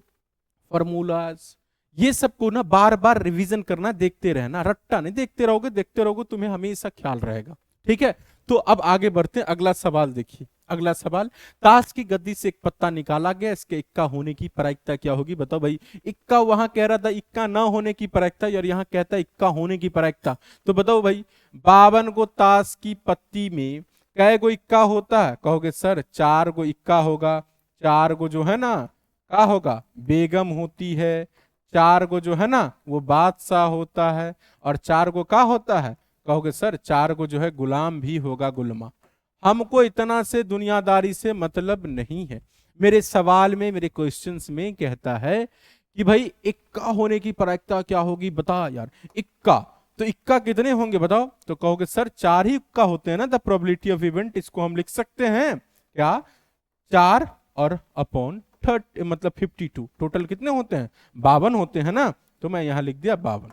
फॉर्मूलाज ये सबको ना बार बार रिवीजन करना, देखते रहना, रट्टा नहीं, देखते रहोगे तुम्हें हमेशा ख्याल रहेगा। ठीक है, तो अब आगे बढ़ते हैं। अगला सवाल देखिए, अगला सवाल, ताश की गद्दी से एक पत्ता निकाला गया, इसके इक्का होने की प्रायिकता क्या होगी? बताओ भाई। इक्का वहां कह रहा था इक्का ना होने की प्रायिकता, और यहां कहता है इक्का होने की प्रायिकता। तो बताओ भाई 52 को ताश की पत्ती में कै गो इक्का होता है? कहोगे सर 4 गो इक्का होगा। 4 गो जो है ना क्या होगा? बेगम होती है। 4 गो जो है ना वो बादशाह होता है, और 4 गो क्या होता है? कहोगे सर 4 गो जो है गुलाम भी होगा, गुलमा। हमको इतना से दुनियादारी से मतलब नहीं है। मेरे सवाल में, मेरे क्वेश्चंस में कहता है कि भाई इक्का होने की प्रायिकता क्या होगी? बता यार। इक्का, तो इक्का कितने होंगे बताओ? तो कहोगे सर 4 ही इक्का होते हैं ना, द प्रोबेबिलिटी ऑफ इवेंट। इसको हम लिख सकते हैं क्या? 4 और अपॉन 30 मतलब 52। टोटल कितने होते हैं? 52 होते हैं ना, तो मैं यहां लिख दिया 52।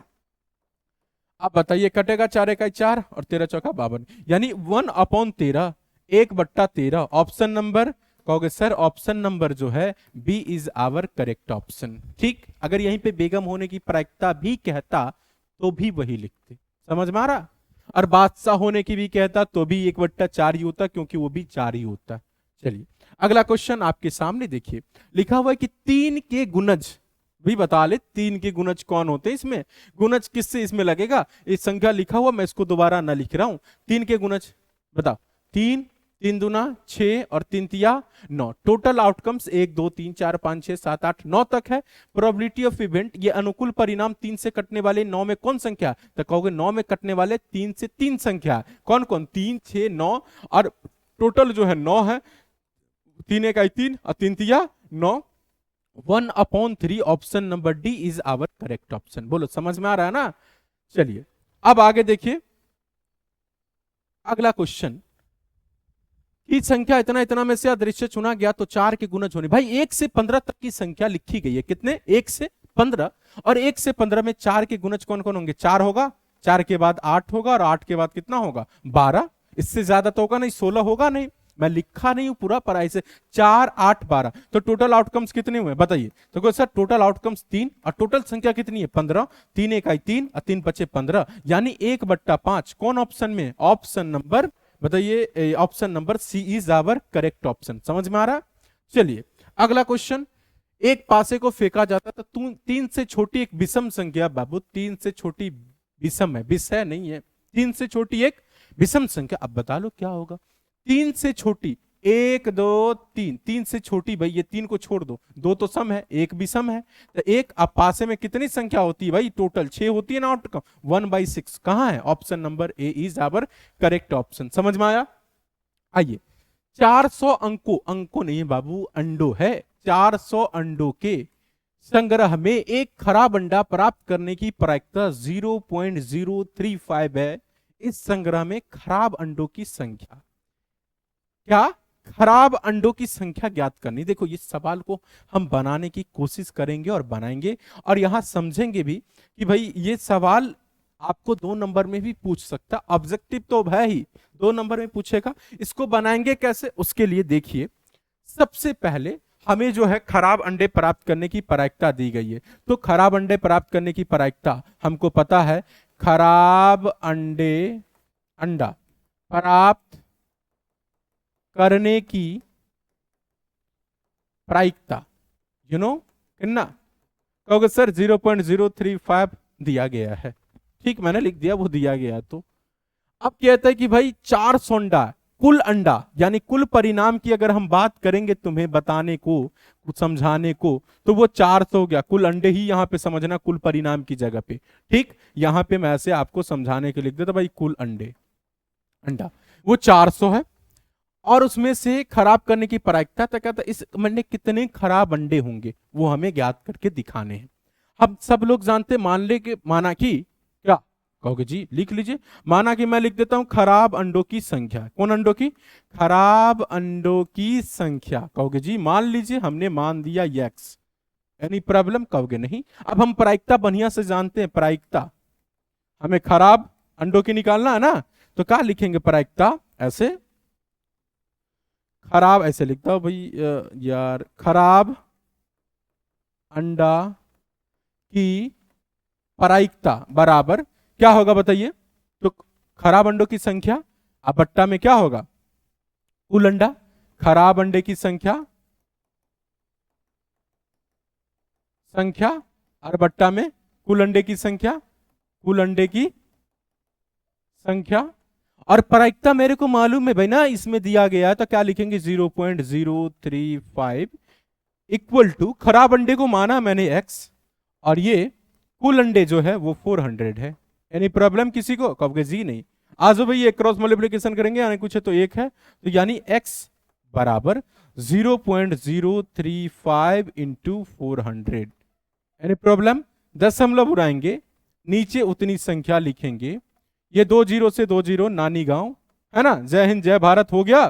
अब बताइए कटेगा 4 इकाई 4 और 13 चौका 52, यानी 1/13, 1/13। ऑप्शन नंबर, कहोगे सर ऑप्शन नंबर जो है B is our correct option. ठीक, अगर यहीं पे बेगम होने की प्रायिकता भी कहता तो भी वही लिखते। समझ में आ रहा? और बादशाह होने की भी कहता तो भी 1/4 ही होता, क्योंकि वो भी 4 ही होता। चलिए अगला क्वेश्चन आपके सामने देखिए, लिखा हुआ है कि 3 के गुणज भी बता ले। 3 के गुणज कौन होते हैं? इसमें गुणज किससे इसमें लगेगा? इस संख्या लिखा हुआ, मैं इसको दोबारा ना लिख रहा हूं। 3 के गुणज बताओ। 3, 3 दूना 6 और 3 तिया 9। टोटल आउटकम्स 1 2 3 4 5 6 7 8 9 तक है। प्रोबेबिलिटी ऑफ इवेंट, ये अनुकूल परिणाम 3 से कटने वाले 9 में कौन संख्या? तो कहोगे 9 में कटने वाले 3 से 3 संख्या कौन कौन? 3 6 9, और टोटल जो है 9 है। 3 इकाई 3 और 3 तिया 9। 1/3 option number D is our correct option. बोलो समझ में आ रहा है ना? चलिए अब आगे देखिए अगला क्वेश्चन, की संख्या इतना इतना में से अदृश्य चुना गया तो 4 के गुणज होने। भाई 1 से 15 तक की संख्या लिखी गई है। कितने? 1 से 15, और 1 से 15 में 4 के गुणज कौन कौन होंगे? 4 होगा, 4 के बाद 8 होगा, और 8 के बाद कितना होगा? 12। इससे ज्यादा तो होगा नहीं, 16 होगा नहीं। मैं लिखा नहीं हूं पूरा पढ़ाई से। 4 8 12, तो टोटल आउटकम्स कितने हुए बताइए? तो सर टोटल आउटकम्स 3, और टोटल संख्या कितनी है? 15। 3 इकाई 3 और 3 बचे 15, यानी 1/5 कौन ऑप्शन में? ऑप्शन नंबर बताइए, option number C is our correct option. समझ में आ रहा? चलिए अगला क्वेश्चन, एक पासे को फेंका जाता तो 3 से छोटी एक विषम संख्या। बाबू 3 से छोटी विषम है, विषय नहीं है। 3 से छोटी एक विषम संख्या, अब बता लो क्या होगा? 3 से छोटी 1 2 3, 3 से छोटी, भाई ये 3 को छोड़ दो, 2 तो सम है, 1 भी सम है, तो एक अब पासे में कितनी संख्या होती है भाई? टोटल 6 होती है ना आउटकम, 1/6 कहां है? Option number A is our correct option. समझ में आया? आइए 400 अंकों नहीं बाबू, अंडो है। 400 अंडों के संग्रह में एक खराब अंडा प्राप्त करने की प्रायिकता 0.035 है। इस संग्रह में खराब अंडों की संख्या, क्या? खराब अंडों की संख्या ज्ञात करनी। देखो इस सवाल को हम बनाने की कोशिश करेंगे और बनाएंगे, और यहां समझेंगे भी कि भाई ये सवाल आपको 2 नंबर में भी पूछ सकता, ऑब्जेक्टिव तो है ही, 2 नंबर में पूछेगा। इसको बनाएंगे कैसे, उसके लिए देखिए, सबसे पहले हमें जो है खराब अंडे प्राप्त करने की प्रायिकता दी गई है। तो खराब अंडे प्राप्त करने की प्रायिकता हमको पता है, खराब अंडा प्राप्त करने की प्रायिकता कितना कहोगे सर 0.035 दिया गया है। ठीक, मैंने लिख दिया, वो दिया गया। तो अब कहता है कि भाई 400 अंडा, कुल अंडा यानी कुल परिणाम की अगर हम बात करेंगे तुम्हें बताने को, कुछ समझाने को, तो वो 400 हो गया। कुल अंडे ही यहां पे समझना, कुल परिणाम की जगह पे। ठीक, यहां पे मैं ऐसे आपको समझाने के लिख देता भाई, कुल अंडा वो 400 है, और उसमें से खराब करने की प्रायिकता, तो कहता इस अंडे कितने खराब अंडे होंगे वो हमें ज्ञात करके दिखाने हैं। हम सब लोग जानते, माना कि क्या कहोगे जी, लिख लीजिए। माना कि मैं लिख देता हूं खराब अंडों की संख्या। कौन अंडों की? खराब अंडों की संख्या। कहोगे जी मान लीजिए, हमने मान दिया x। Any problem? कहोगे नहीं। अब हम प्रायिकता बढ़िया से जानते हैं, प्रायिकता हमें खराब अंडों की निकालना है ना, तो क्या लिखेंगे प्रायिकता? ऐसे खराब, ऐसे लिखता हूं भाई यार, खराब अंडा की प्रायिकता बराबर क्या होगा बताइए? तो खराब अंडों की संख्या, अब बट्टा में क्या होगा? कुल अंडा। खराब अंडे की संख्या और बट्टा में कुल अंडे की संख्या, कुल अंडे की संख्या। और प्रायिकता मेरे को मालूम है भाई ना, इसमें दिया गया है, तो क्या लिखेंगे? 0.035 इक्वल टू, खराब अंडे को माना मैंने x, और ये कुल अंडे जो है वो 400 है। एनी प्रॉब्लम किसी को? कहोगे जी नहीं। आज भाई ये क्रॉस मल्टीप्लिकेशन करेंगे, यानी कुछ है तो एक है, तो यानी x बराबर 0.035 इंटू 400। Any problem? दशमलव उड़ाएंगे, नीचे उतनी संख्या लिखेंगे। ये 2 जीरो से 2 जीरो, नानी गांव है ना, जय हिंद जय भारत हो गया।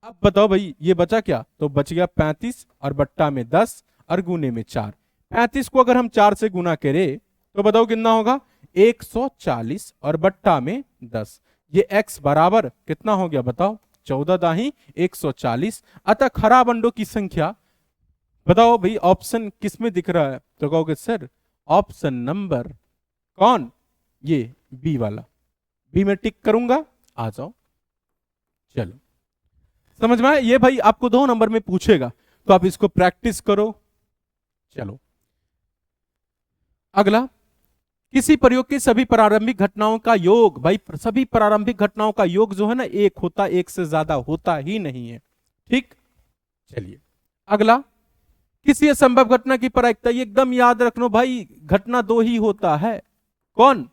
अब बताओ भाई ये बचा क्या? तो बच गया 35, और बट्टा में 10, और गुने में 4। 35 को अगर हम 4 से गुना करें तो बताओ कितना होगा? 140, और बट्टा में 10। ये x बराबर कितना हो गया बताओ? 14 दाही 140। अतः खराब अंडों की संख्या, बताओ भाई ऑप्शन किस में दिख रहा है? तो कहोगे सर ऑप्शन नंबर कौन? ये बी वाला। बी में टिक करूंगा, आ जाओ। चलो समझ में आया? ये भाई आपको 2 नंबर में पूछेगा, तो आप इसको प्रैक्टिस करो। चलो अगला, किसी प्रयोग की सभी प्रारंभिक घटनाओं का योग, भाई सभी प्रारंभिक घटनाओं का योग जो है ना, एक होता, एक से ज्यादा होता ही नहीं है। ठीक, चलिए अगला, किसी असंभव घटना की प्रायिकता, ये एकदम याद रखना भाई, घटना 2 ही होता है। कौन?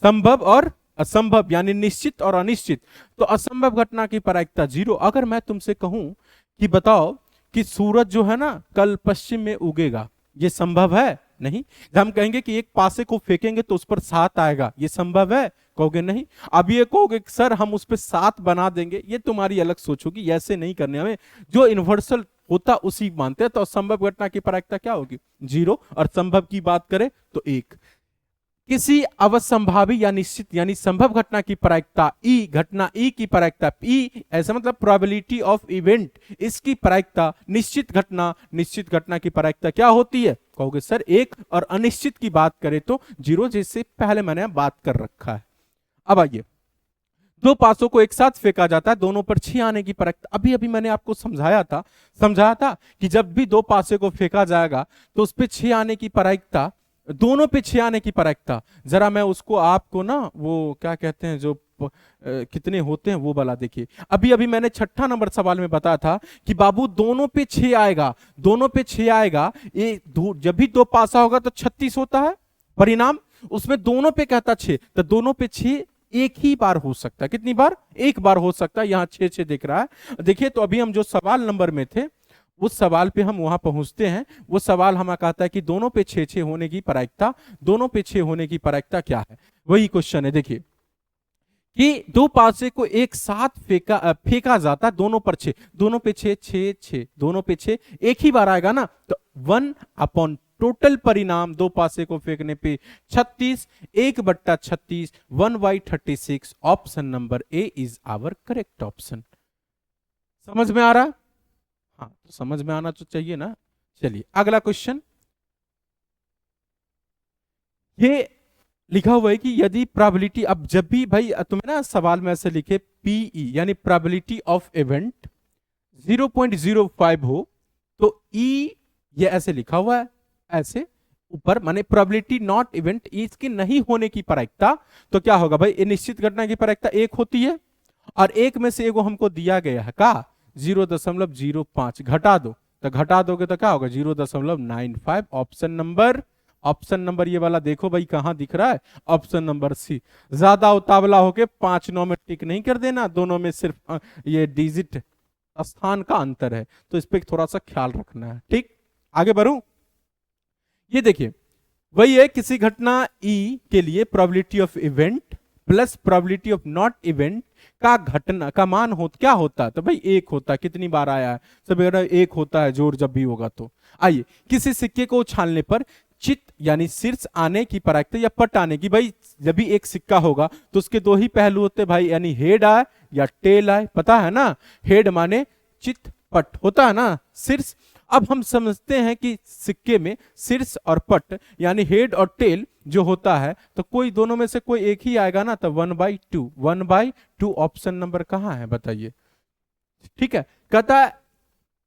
संभव और असंभव, यानी निश्चित और अनिश्चित। तो असंभव घटना की प्रायिकता 0। अगर मैं तुमसे कहूं कि बताओ कि सूरज जो है ना कल पश्चिम में उगेगा, ये संभव है? नहीं। जब हम कहेंगे कि एक पासे को फेंकेंगे तो उस पर 7 आएगा, ये संभव है? कहोगे नहीं। अब ये कहोगे सर हम उस पर 7 बना देंगे, ये तुम्हारी अलग सोच होगी, ऐसे नहीं करने हमें, जो यूनिवर्सल होता उसी मानते हैं। तो असंभव घटना की प्रायिकता क्या होगी? 0। और संभव की बात करें तो 1। किसी अवसंभावी या निश्चित यानी संभव घटना की प्रायिकता ई, घटना ई की प्रायिकता ई, ऐसा मतलब प्रोबेबिलिटी ऑफ इवेंट, इसकी प्रायिकता निश्चित घटना की प्रायिकता क्या होती है? कहोगे सर 1। और अनिश्चित की बात करें तो 0, जैसे पहले मैंने बात कर रखा है। अब आइए, 2 पासों को एक साथ फेंका जाता है, दोनों पर 6 आने की प्रायिकता। अभी अभी मैंने आपको समझाया था कि जब भी 2 पासे को फेंका जाएगा तो उस पर 6 आने की प्रायिकता, दोनों पे 6 आने की प्रायिकता। जरा मैं उसको आपको ना, वो क्या कहते हैं जो कितने होते हैं वो वाला देखिए। अभी अभी मैंने 6ठा नंबर सवाल में बताया था कि बाबू दोनों पे 6 आएगा, दोनों पे 6 आएगा। ये जब भी 2 पासा होगा तो 36 होता है परिणाम, उसमें दोनों पे कहता 6, तो दोनों पे 6 एक ही बार हो सकता है। कितनी बार? एक बार हो सकता है। यहां 6 दिख रहा है, देखिए। तो अभी हम जो सवाल नंबर में थे उस सवाल पे हम वहां पहुंचते हैं। वो सवाल हमें कहता है कि दोनों पे 6 होने की प्रायिकता, दोनों पे 6 होने की प्रायिकता क्या है? वही क्वेश्चन है। देखिए कि 2 पासे को एक साथ फेंका जाता, दोनों पर 6, दोनों पे 6, 6, 6, दोनों पे 6 एक ही बार आएगा ना, तो 1/2 टोटल परिणाम दो पासे को फेंकने पे 36, 1/36, 1/36। Option number A is our correct option. समझ में आ रहा? हाँ, तो समझ में आना तो चाहिए ना। चलिए अगला क्वेश्चन, ये लिखा हुआ है कि यदि प्रोबेबिलिटी, अब जब भी भाई तुम्हें ना सवाल में ऐसे लिखे पीई यानी प्रोबेबिलिटी ऑफ इवेंट 0.05 हो तो ई, ये ऐसे लिखा हुआ है ऐसे ऊपर, माने प्रोबेबिलिटी नॉट इवेंट, इसके नहीं होने की प्रायिकता, तो क्या होगा भाई, ये निश्चित घटना की प्रायिकता 1 होती है और 1 में से एगो हमको दिया गया है का 0.05, घटा दो, तो घटा दोगे तो क्या होगा 0.95। ऑप्शन नंबर ये वाला देखो भाई कहां दिख रहा है, ऑप्शन नंबर सी। ज्यादा उतावला होके 5-9 में टिक नहीं कर देना, दोनों में सिर्फ ये डिजिट स्थान का अंतर है, तो इस पे थोड़ा सा ख्याल रखना है। ठीक, आगे बढ़ूं। ये देखिए वही है, किसी घटना ई के लिए probability of event plus probability of not event का घटना का मान क्या होता है, तो भाई 1 होता है। कितनी बार आया है, सब 1 होता है, जोर जब भी होगा तो। आइए, किसी सिक्के को उछालने पर चित्त यानी शीर्ष आने की प्रायिकता या पट आने की, भाई जब भी एक सिक्का होगा तो उसके दो ही पहलू होते हैं भाई, यानी हेड आए या टेल आए, पता है ना। हेड माने चित्त, पट होता है ना शीर्ष। अब हम समझते हैं कि सिक्के में शीर्ष और पट यानी हेड और टेल जो होता है, तो कोई दोनों में से कोई एक ही आएगा ना, तो 1/2, 1/2 ऑप्शन नंबर कहां है बताइए। ठीक है, कहता है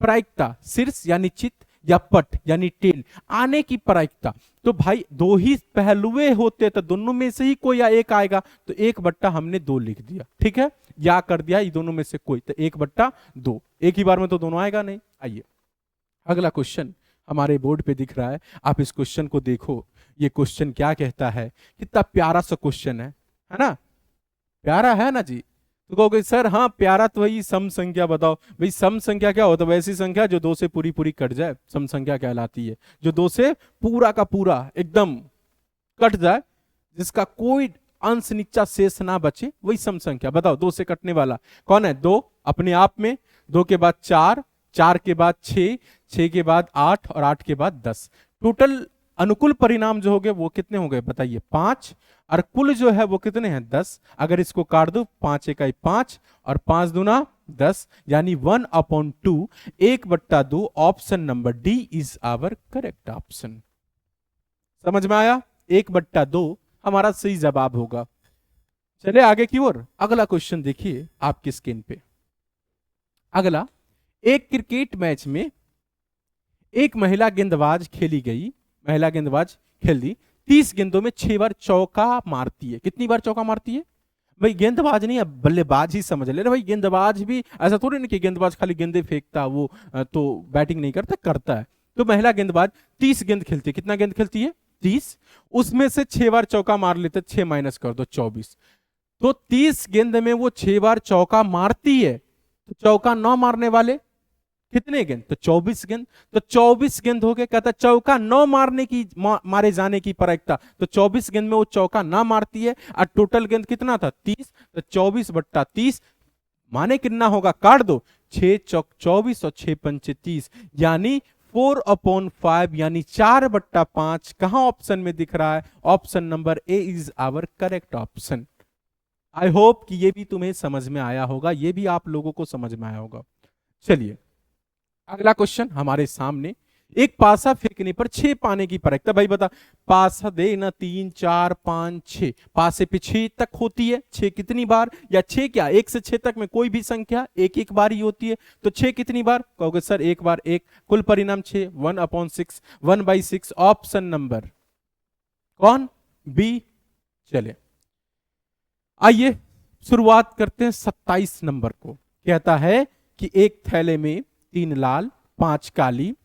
प्रायिकता शीर्ष यानी चित्त या पट यानी टेल आने की प्रायिकता, तो भाई दो ही पहलुए होते तो दोनों में से ही कोई या एक आएगा, तो 1/, हमने 2 लिख दिया। ठीक है, या कर दिया ये दोनों में से कोई, तो 1/2, एक ही बार में तो दोनों आएगा नहीं। आइए अगला क्वेश्चन हमारे बोर्ड पे दिख रहा है, आप इस क्वेश्चन को देखो। ये क्वेश्चन क्या कहता है, कितना प्यारा सा क्वेश्चन है ना, प्यारा है ना जी। तो कहोगे सर हाँ प्यारा, तो वही सम संख्या बताओ। भाई सम संख्या क्या होता है, वैसी संख्या जो 2 से पूरी पूरी कट जाए, सम संख्या कहलाती है। जो 2 से पूरा का पूरा एकदम कट जाए, जिसका कोई अंश नीचा शेष ना बचे, वही सम संख्या। बताओ 2 से कटने वाला कौन है, 2 अपने आप में, 2 के बाद 4, 4 के बाद 6, 6 के बाद 8 और 8 के बाद 10। टोटल अनुकूल परिणाम जो हो गए वो कितने हो गए बताइए, 5, और कुल जो है वो कितने हैं 10। अगर इसको काट दो, 5 इकाई 5 और 5 दूना 10, यानी 1/2, 1/2। Option number D is our correct option. समझ में आया, 1/2 हमारा सही जवाब होगा। चले आगे की ओर, अगला क्वेश्चन देखिए आपकी स्क्रीन पे। अगला, एक क्रिकेट मैच में एक महिला गेंदबाज खेल दी 30 गेंदों में 6 बार चौका मारती है। कितनी बार चौका मारती है भाई, गेंदबाज नहीं, अब बल्लेबाज ही समझ ले रहे भाई। गेंदबाज भी ऐसा थोड़ी नहीं कि गेंदबाज खाली गेंदे फेंकता, वो तो बैटिंग नहीं करता है। तो महिला गेंदबाज 30 गेंद खेलती है। कितना गेंद खेलती है 30, उसमें से 6 बार चौका मार लेते, 6 माइनस कर दो 24। तो 30 गेंद में वो 6 बार चौका मारती है, तो चौका 9 मारने वाले कितने गेंद, तो 24 गेंद। तो 24 गेंद हो गए, कहता चौका 9 मारे जाने की प्रायिकता, तो 24 गेंद में वो चौका ना मारती है। और टोटल गेंद कितना था 30, तो 24/30 माने कितना होगा, काट दो, 6 चौक 24 और 6 पंचे 30, यानी 4/5 यानी 4/5 कहां ऑप्शन में दिख रहा है, option number A is our correct option. I hope कि ये भी तुम्हें समझ में आया होगा, ये भी आप लोगों को समझ में आया होगा। चलिए अगला क्वेश्चन हमारे सामने, एक पासा फेंकने पर 6 पाने की प्रायिकता। भाई बता, पासा दे ना 3 4 5 6, पासे पे 6 तक होती है। 6 कितनी बार, या 6 क्या 1 से 6 तक में कोई भी संख्या एक बार ही होती है, तो 6 कितनी बार, कहोगे सर 1 बार 1, कुल परिणाम 6, 1/6, 1/6। ऑप्शन नंबर कौन, बी। चले आइए शुरुआत करते हैं 27 नंबर को। कहता है कि एक थैले में 3 लाल 5 काली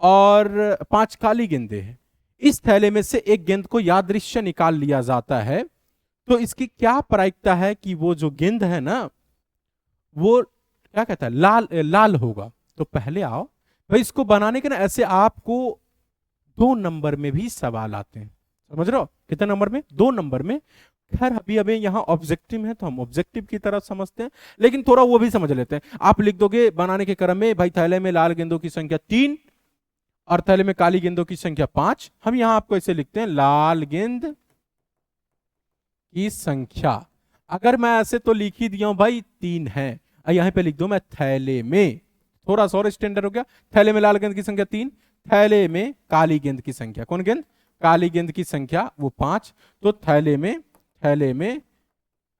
और 5 काली गेंदें हैं। इस थैले में से एक गेंद को यादृच्छिक निकाल लिया जाता है, तो इसकी क्या प्रायिकता है कि वो जो गेंद है ना वो क्या कहता है, लाल होगा। तो पहले आओ भाई, इसको बनाने के ना ऐसे आपको 2 नंबर में भी सवाल आते हैं, समझ रहे हो, कितने नंबर में, 2 नंबर में। खैर अभी अभी यहाँ ऑब्जेक्टिव है तो हम ऑब्जेक्टिव की तरह समझते हैं, लेकिन थोड़ा वो भी समझ लेते हैं। आप लिख दोगे बनाने के क्रम में, भाई थैले में लाल गेंदों की संख्या 3 और थैले में काली गेंदों की संख्या 5। हम यहां आपको ऐसे लिखते हैं लाल गेंद की संख्या, अगर मैं ऐसे तो लिख ही दिया हूं भाई 3 है, यहां पे लिख दो मैं थैले में, थोड़ा सा और स्टैंडर्ड हो गया। थैले में लाल गेंद की संख्या 3, थैले में काली गेंद की संख्या, कौन गेंद, काली गेंद की संख्या वो 5। तो थैले में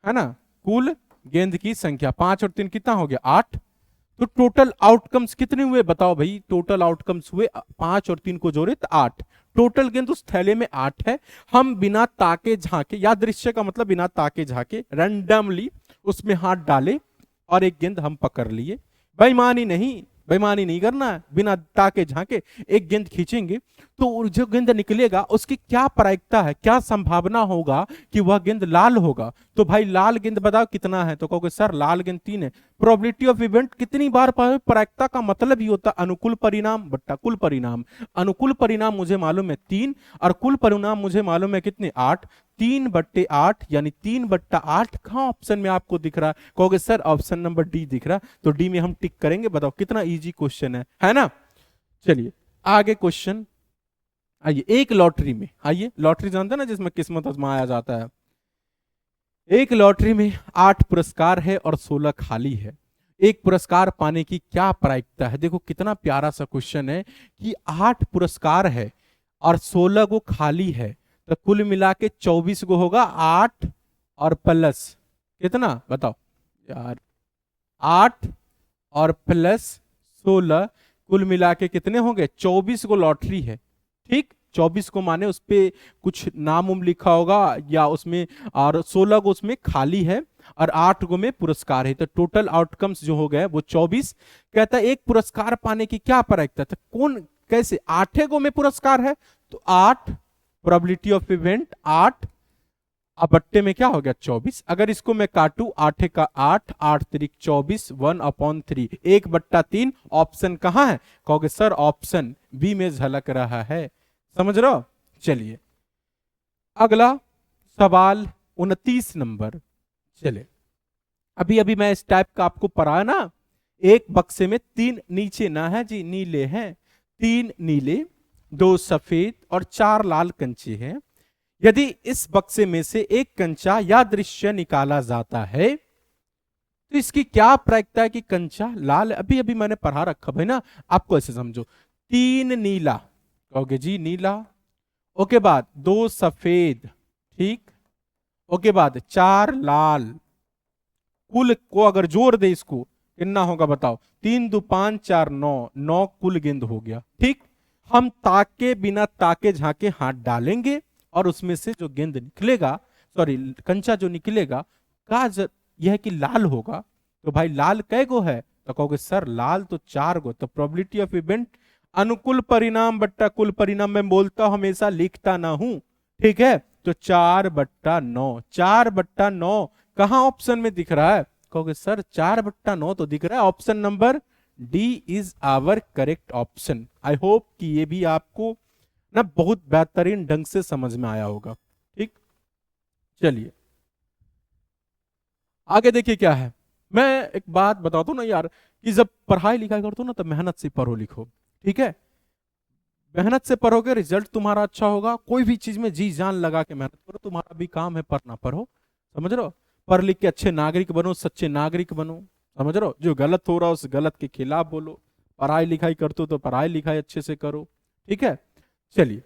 है ना कुल गेंद की संख्या 5 और 3 कितना हो गया 8। तो टोटल आउटकम्स कितने हुए बताओ भाई, टोटल आउटकम्स हुए 5 और 3 को जोड़े तो 8। टोटल गेंद उस थैले में 8 है। हम बिना ताके झांके, या दृश्य का मतलब बिना ताके झांके, रैंडमली उसमें हाथ डाले और एक गेंद हम पकड़ लिए। बेईमानी नहीं करना है, बिना ताके झांके एक गेंद खींचेंगे तो जो गेंद निकलेगा उसकी क्या प्रायिकता है, क्या संभावना होगा कि वह गेंद लाल होगा। तो भाई लाल गेंद बताओ कितना है, तो कहोगे सर लाल गेंद 3 है। प्रोबेबिलिटी ऑफ इवेंट कितनी बार प्रायिकता का मतलब ही होता अनुकूल परिणाम बट्टा कुल परिणाम। अनुकूल परिणाम मुझे मालूम है 3 और कुल परिणाम मुझे मालूम है कितने 8। 3/8 यानी 3/8 कहां ऑप्शन में आपको दिख रहा है, कहोगे सर ऑप्शन नंबर डी दिख रहा, तो डी में हम टिक करेंगे। बताओ कितना इजी क्वेश्चन है ना। चलिए आगे क्वेश्चन, आइए एक लॉटरी में, आइए लॉटरी जानते हैं ना जिसमें किस्मत आजमाया जाता है। एक लॉटरी में 8 पुरस्कार है और 16 खाली है, एक पुरस्कार पाने की क्या प्रायिकता है। देखो कितना प्यारा सा क्वेश्चन है कि 8 पुरस्कार है और 16 को खाली है, तो कुल मिला के 24 को होगा 8 और प्लस कितना बताओ यार, 8 और प्लस 16 कुल मिला के कितने होंगे 24 को लॉटरी है। ठीक 24 को माने उस पे कुछ नाम उम लिखा होगा या उसमें, और 16 को उसमें खाली है और 8 को में पुरस्कार है, तो टोटल आउटकम्स जो हो गए वो 24। कहता है एक पुरस्कार पाने की क्या प्रायिकता, तो कौन कैसे 8 को में पुरस्कार है तो 8 प्रोबेबिलिटी ऑफ इवेंट 8 अब बट्टे में क्या हो गया 24। अगर इसको मैं काटू 8 का 8, 8 3 24, 1/3, 1/3 ऑप्शन कहां है, कहोगे सर ऑप्शन बी में झलक रहा है, समझ रहे हो। चलिए अगला सवाल 29 नंबर। चले अभी अभी मैं इस टाइप का आपको पढ़ाया ना, एक बक्से में 3 नीचे ना है जी, नीले हैं, 3 नीले 2 सफेद और 4 लाल कंचे हैं। यदि इस बक्से में से एक कंचा या दृश्य निकाला जाता है तो इसकी क्या प्रायिकता है कि कंचा लाल। अभी अभी मैंने पढ़ा रखा भाई ना, आपको ऐसे समझो 3 नीला, कहोगे जी नीला, ओके बाद 2 सफेद, ठीक, ओके बाद 4 लाल, कुल को अगर जोड़ दे इसको कितना होगा बताओ, 3 2 5 4 9, 9 कुल गेंद हो गया। ठीक हम ताके बिना ताके झांके हाथ डालेंगे और उसमें से जो गेंद निकलेगा, सॉरी कंचा जो निकलेगा का यह कि लाल होगा। तो भाई लाल कै गो है, तो कहोगे सर लाल तो 4 गो। तो प्रोबेबिलिटी ऑफ इवेंट अनुकूल परिणाम बट्टा कुल परिणाम में बोलता हूं हमेशा लिखता ना हूं, ठीक है। तो 4/9, 4/9 कहां ऑप्शन में दिख रहा है, कहोगे सर 4/9 तो दिख रहा है, option number D is our correct option. I hope कि ये भी आपको ना बहुत बेहतरीन ढंग से समझ में आया होगा। ठीक चलिए आगे देखिए क्या है। मैं एक बात बताता हूं ना यार, कि जब पढ़ाई लिखाई करते हो ना तो मेहनत से पढ़ो लिखो, ठीक है। मेहनत से पढ़ोगे रिजल्ट तुम्हारा अच्छा होगा। कोई भी चीज में जी जान लगा के मेहनत करो, तुम्हारा भी काम है पढ़ना, पढ़ो, समझ रहे हो। पढ़ लिख के अच्छे नागरिक बनो, सच्चे नागरिक बनो, समझ रहे हो। जो गलत हो रहा है उस गलत के खिलाफ बोलो, पढ़ाई लिखाई करते हो तो पढ़ाई लिखाई अच्छे से करो, ठीक है। चलिए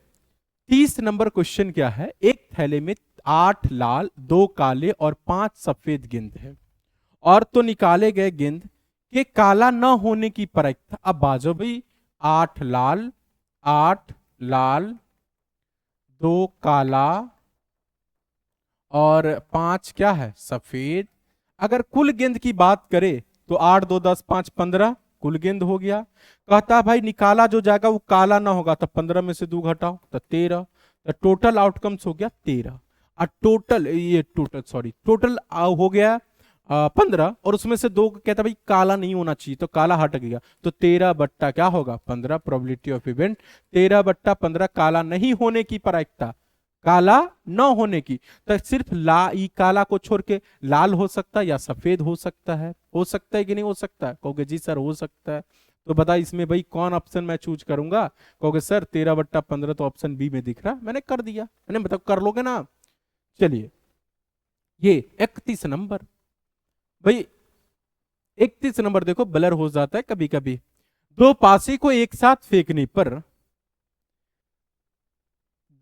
30 नंबर क्वेश्चन क्या है, एक थैले में 8 लाल 2 काले और 5 सफेद गेंद है, और तो निकाले गए गेंद के काला न होने की प्रायिकता। अब बाजो भाई 8 लाल 2 काला और 5 क्या है सफेद। अगर कुल गेंद की बात करें तो 8 2 10 5 15 कुल गेंद हो गया। कहता भाई निकाला जो जाएगा वो काला ना होगा, तो 15 में से 2 घटाओ तो 13, तो टोटल आउटकम्स हो गया 13। और टोटल हो गया 15, और उसमें से 2 कहता भाई काला नहीं होना चाहिए, तो काला हट गया, तो 13 बट्टा क्या होगा 15 प्रोबेबिलिटी ऑफ इवेंट 13/15 काला नहीं होने की प्रायिकता, काला न होने की। तो सिर्फ काला को छोड़ के लाल हो सकता है या सफेद हो सकता है कि नहीं हो सकता है, कहोगे जी सर हो सकता है। तो बता इसमें भाई कौन ऑप्शन मैं चूज करूंगा? कहोगे सर 13/15 तो ऑप्शन बी में दिख रहा, मैंने कर दिया, मैंने मतलब कर लोगे ना। चलिए ये 31 नंबर, भाई 31 नंबर देखो ब्लर हो जाता है कभी कभी। दो पासे को एक साथ फेंकने पर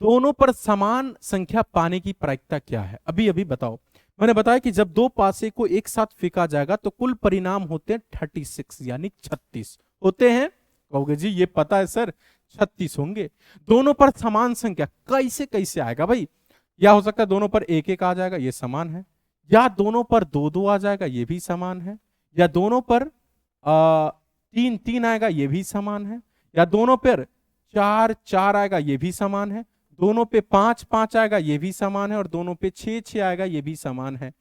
दोनों पर समान संख्या पाने की प्रायिकता क्या है? अभी अभी बताओ। मैंने बताया कि जब दो पासे को एक साथ फेंका जाएगा तो कुल परिणाम होते हैं 36 यानी 36 होते हैं। कहोगे जी ये पता है सर 36 होंगे। दोनों पर समान संख्या कैसे कैसे आएगा भाई? या हो सकता है दोनों पर एक एक आ जाएगा, ये समान है, या दोनों पर दो दो आ जाएगा, ये भी समान है, या दोनों पर तीन तीन आएगा, ये भी समान है, या दोनों पर चार चार आएगा, ये भी समान है, दोनों पे पांच पांच आएगा, ये भी समान है, और दोनों पे छह छह आएगा, ये भी समान है।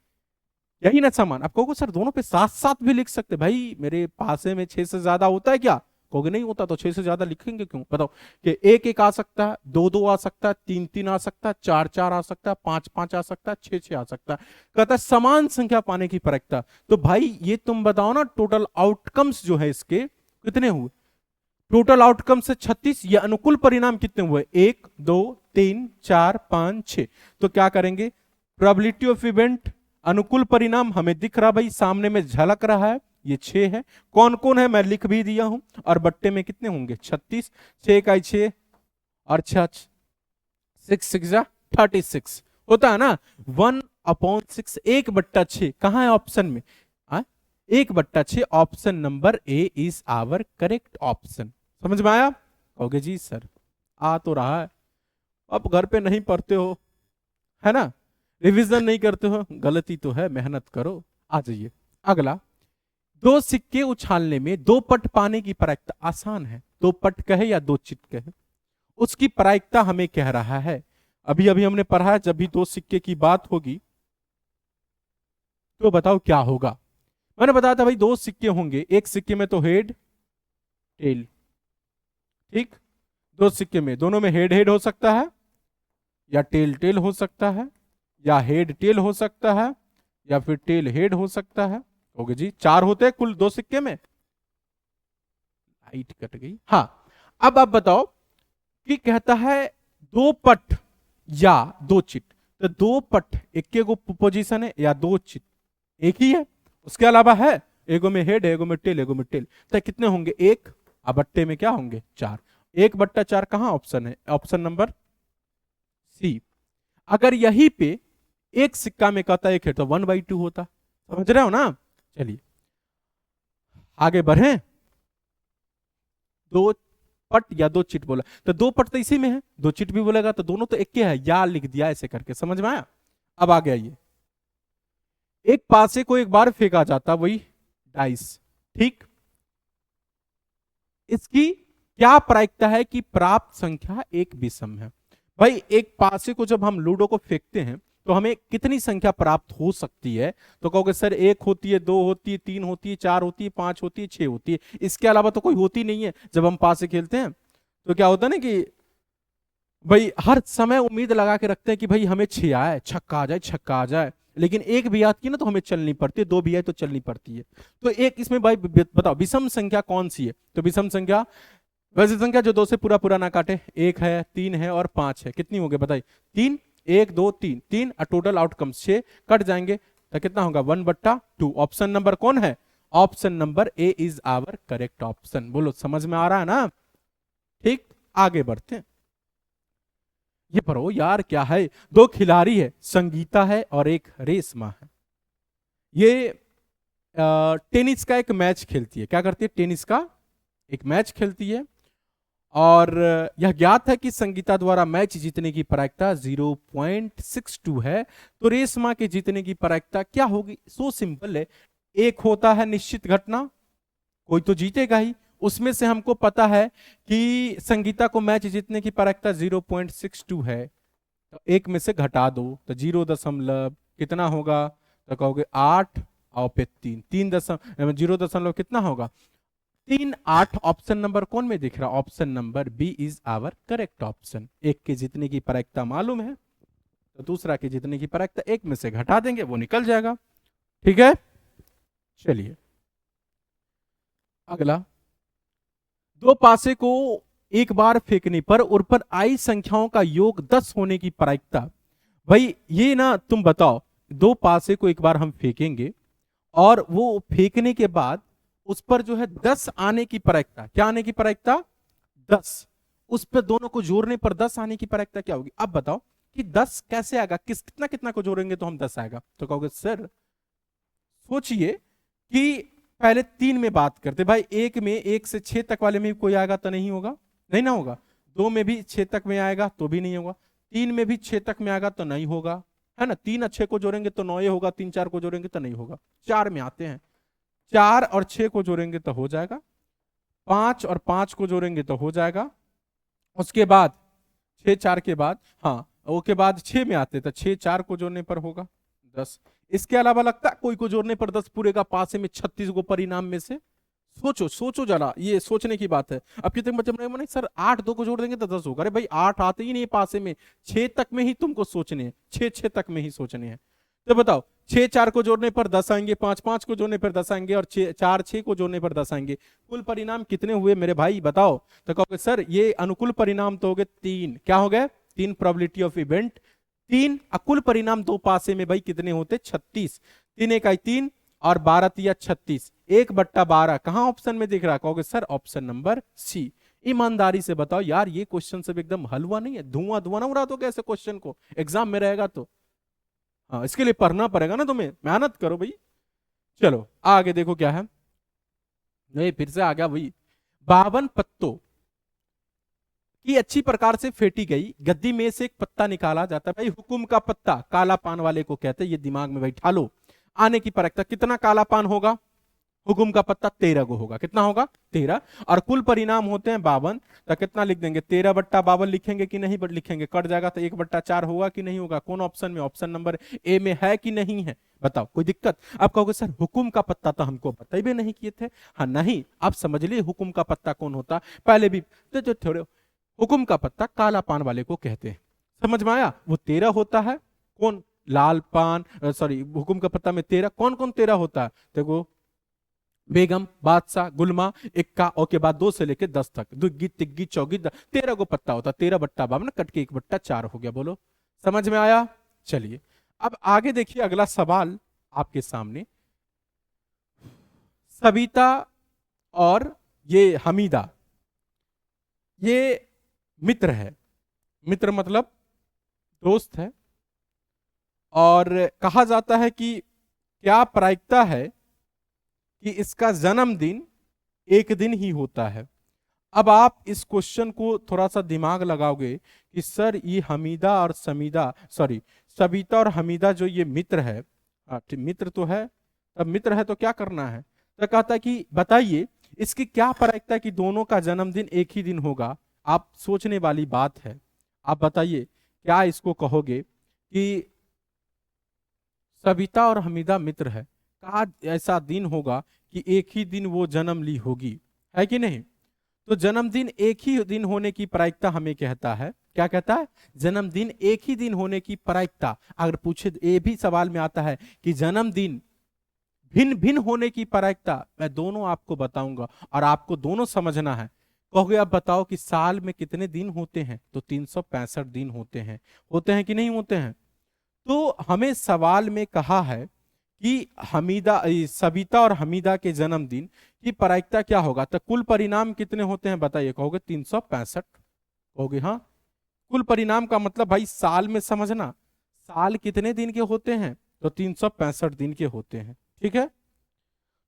यही ना समान। आप कहोगे सर दोनों पे सात सात भी लिख सकते, भाई मेरे पासे में छह से ज्यादा होता है क्या? कहोगे नहीं होता, तो छह से ज्यादा लिखेंगे क्यों? बताओ कि एक एक आ सकता है, दो दो आ सकता है, तीन तीन आ सकता है, चार चार आ सकता है, पांच पांच आ सकता है, छह छह आ सकता है। कहता है समान संख्या पाने की प्रायिकता। तो भाई ये तुम बताओ ना, टोटल आउटकम्स जो है इसके कितने हुए? टोटल आउटकम से 36, ये अनुकूल परिणाम कितने हुए? 1 2 3 4 5 6। तो क्या करेंगे? प्रोबेबिलिटी ऑफ इवेंट, अनुकूल परिणाम हमें दिख रहा भाई, सामने में झलक रहा है, ये 6 है। कौन कौन है मैं लिख भी दिया हूं। और बट्टे में कितने होंगे? 36, 6 का 6 और 6 6 6 36 होता है ना। 1/6, 1/6 कहां है ऑप्शन में? 1/6 option number A is our correct option. समझ में आया? कहोगे जी सर आ तो रहा है, अब घर पे नहीं पढ़ते हो है ना, रिवीजन नहीं करते हो, गलती तो है, मेहनत करो। आ जाइए अगला। दो सिक्के उछालने में दो पट पाने की प्रायिकता आसान है। दो पट कहे या दो चिट कहे, उसकी प्रायिकता हमें कह रहा है। अभी अभी हमने पढ़ा है, जब भी दो सिक्के की बात होगी तो बताओ क्या होगा। मैंने बताया था भाई दो सिक्के होंगे, एक सिक्के में तो हेड टेल, ठीक। दो सिक्के में दोनों में हेड हेड हो सकता है, या टेल टेल हो सकता है, या हेड टेल हो सकता है, या फिर टेल हेड हो सकता है। ओके जी, चार होते हैं कुल दो सिक्के में। लाइट कट गई। हाँ अब आप बताओ कि कहता है दो पट या दो चिट। तो दो पट एक के पोजीशन है, या दो चिट एक ही है, उसके अलावा है एगो में हेड, एगो में टेल, एगो में टेल। तो कितने होंगे? एक। अब बट्टे में क्या होंगे? 4। 1/4 कहां ऑप्शन है? Option number C. अगर यहीं पे एक सिक्का में कहता है एक हेड, तो 1/2 होता। समझ रहे हो ना? चलिए आगे बढ़े। दो पट या दो चिट बोला, तो दो पट तो इसी में है, दो चिट भी बोलेगा तो दोनों तो एक के है, या लिख दिया ऐसे करके। समझ में आया? अब आ गया ये, एक पासे को एक बार फेंका जाता, वही डाइस, ठीक। इसकी क्या प्रायिकता है कि प्राप्त संख्या एक विषम है? भाई एक पासे को जब हम लूडो को फेंकते हैं तो हमें कितनी संख्या प्राप्त हो सकती है? तो कहोगे सर एक होती है, दो होती है, तीन होती है, चार होती है, पांच होती है, छह होती है, इसके अलावा तो कोई होती नहीं है। जब हम पासे खेलते हैं तो क्या होता है ना कि भाई हर समय उम्मीद लगा के रखते हैं कि भाई हमें छह आए, छक्का आ जाए, छक्का आ जाए। लेकिन एक भी याद की ना तो हमें चलनी पड़ती है, दो भी आए तो चलनी पड़ती है। तो एक इसमें भाई बताओ विषम संख्या कौन सी है? तो विषम संख्या वैसी संख्या जो दो से पूरा पूरा ना काटे। एक है, तीन है और पांच है। कितनी होगी बताइए? तीन, एक दो तीन, तीन और टोटल आउटकम 6 कट जाएंगे तो कितना होगा? 1/2। ऑप्शन नंबर कौन है? Option number A is our correct option. बोलो समझ में आ रहा है ना? ठीक, आगे बढ़ते हैं। ये पढ़ो यार क्या है। दो खिलाड़ी है, संगीता है और एक रेशमा है। ये टेनिस का एक मैच खेलती है। क्या करती है? टेनिस का एक मैच खेलती है। और यह ज्ञात है कि संगीता द्वारा मैच जीतने की प्रायिकता 0.62 है। तो रेशमा के जीतने की प्रायिकता क्या होगी? सो सिंपल है, एक होता है निश्चित घटना, कोई तो जीतेगा ही। उसमें से हमको पता है कि संगीता को मैच जीतने की प्रायिकता 0.62 है, तो एक में से घटा दो तो 0 कितना होगा? तो कहोगे 8 और पे 3, 0 कितना होगा? 3 8। ऑप्शन नंबर कौन में दिख रहा? Option number B is our correct option. एक के जीतने की प्रायिकता मालूम है तो दूसरा के जीतने की प्रायिकता एक में से घटा देंगे, वो निकल जाएगा। ठीक है, चलिए अगला। दो पासे को एक बार फेंकने पर उन पर आई संख्याओं का योग 10 होने की प्रायिकता। भाई ये ना तुम बताओ, दो पासे को एक बार हम फेंकेंगे और वो फेंकने के बाद उस पर जो है 10 आने की प्रायिकता, क्या आने की प्रायिकता? 10। उस पर दोनों को जोड़ने पर 10 आने की प्रायिकता क्या होगी? अब बताओ कि 10 कैसे आएगा, कितना कितना को जोड़ेंगे तो हम 10 आएगा? तो कहोगे सर सोचिए कि पहले 3 में बात करते भाई, एक में 1 से 6 तक वाले में भी कोई आएगा तो नहीं होगा, नहीं ना होगा। 2 में भी 6 तक में आएगा तो भी नहीं होगा। 3 में भी 6 तक में आएगा तो नहीं होगा, है ना। 3 और 6 को जोड़ेंगे तो 9 होगा, 3 4 को जोड़ेंगे तो नहीं होगा। 4 में आते हैं, 4 और 6 को जोड़ेंगे तो हो जाएगा। 5 और 5 को जोड़ेंगे तो हो जाएगा। उसके बाद 6 4 के बाद, हाँ उसके बाद 6 में आते तो 6 4 को जोड़ने पर होगा 10। इसके अलावा लगता है कोई को जोड़ने पर 10 पूरे का पासे में 36 को परिणाम में से? सोचो सोचो जरा, ये सोचने की बात है। अब कितने बच्चे नहीं सर 8 2 को जोड़ देंगे तो 10 होगा। अरे भाई 8 आते ही नहीं पासे में, 6 तक में ही तुमको सोचने हैं, 6 6 तक में ही सोचने हैं। तो बताओ 6 4 को जोड़ने पर 10 आएंगे, 5 5 को जोड़ने पर 10 आएंगे और 4 6 को जोड़ने पर 10 आएंगे। कुल परिणाम कितने हुए मेरे भाई बताओ? तो कहोगे सर ये अनुकूल परिणाम तो हो गए 3। क्या हो गए? 3 प्रोबेबिलिटी ऑफ इवेंट 3। कुल परिणाम दो पासे में भाई कितने होते? 36। 3 1 3 और 12 तिया 36, 1/12 कहां ऑप्शन में दिख रहा? कहोगे सर ऑप्शन नंबर सी। ईमानदारी से बताओ यार, ये क्वेश्चन सब एकदम हलवा नहीं है, धुआं धुआं ना उड़ा दो कैसे क्वेश्चन को, एग्जाम में रहेगा तो। हाँ इसके लिए पढ़ना पड़ेगा ना तुम्हें, मेहनत करो भाई। चलो आगे देखो क्या है। नहीं फिर से आ गया भाई। 52 पत्तों की अच्छी प्रकार से फेंटी गई गद्दी में से एक पत्ता निकाला जाता है। भाई हुकुम का पत्ता काला पान वाले को कहते हैं, ये दिमाग में बैठा लो। आने की प्रायिकता कितना काला पान होगा? हुकुम का पत्ता 13 को होगा। कितना होगा? 13। और कुल परिणाम होते हैं 52, तो कितना लिख देंगे? 13/52 लिखेंगे कि नहीं लिखेंगे? कट जाएगा तो 1/4 होगा कि नहीं होगा? कौन ऑप्शन में? ऑप्शन नंबर ए में है कि नहीं है? बताओ कोई दिक्कत? आप कहोगे सर हुकुम का पत्ता तो हमको बता भी नहीं किए थे। हाँ नहीं, आप समझ लिए हुकुम का पत्ता कौन होता पहले भी। तो जो थोड़े हुकुम का पत्ता काला पान वाले को कहते हैं, समझ में आया? वो 13 होता है। कौन? लाल पान, सॉरी हुकुम का पत्ता में 13, कौन कौन 13 होता है देखो? बेगम, बादशाह, गुलमा, इक्का और के बाद 2 से लेके 10 तक, दुग्गी तिग्गी चौगी 13 को पत्ता होता। 13/52 कट के 1/4 हो गया। बोलो समझ में आया? चलिए अब आगे देखिए, अगला सवाल आपके सामने। सविता और ये हमीदा, ये मित्र है। मित्र मतलब दोस्त है। और कहा जाता है कि क्या प्रायिकता है कि इसका जन्मदिन एक दिन ही होता है। अब आप इस क्वेश्चन को थोड़ा सा दिमाग लगाओगे कि सर ये हमीदा और समीदा, सॉरी सविता और हमीदा जो ये मित्र है, मित्र तो है, अब मित्र है तो क्या करना है? तो कहता है कि बताइए इसकी क्या प्रायिकता कि दोनों का जन्मदिन एक ही दिन होगा। आप सोचने वाली बात है। आप बताइए क्या इसको कहोगे कि सविता और हमीदा मित्र है, कहा ऐसा दिन होगा कि एक ही दिन वो जन्म ली होगी, है कि नहीं? तो जन्मदिन एक ही दिन होने की प्रायिकता हमें कहता है, क्या कहता है? जन्मदिन एक ही दिन होने की प्रायिकता। अगर पूछे, ये भी सवाल में आता है कि जन्मदिन भिन्न भिन्न होने की प्रायिकता, मैं दोनों आपको बताऊंगा और आपको दोनों समझना है। कहोगे अब बताओ कि साल में कितने दिन होते हैं? तो 365 दिन होते हैं कि नहीं होते हैं? तो हमें सवाल में कहा है कि सविता और हमीदा के जन्मदिन की प्रायिकता क्या होगा? तो कुल परिणाम कितने होते हैं बताइए? कहोगे 365। कहोगे हाँ। कुल परिणाम का मतलब भाई साल में समझना, साल कितने दिन के होते हैं? तो 365 दिन के होते हैं। ठीक है,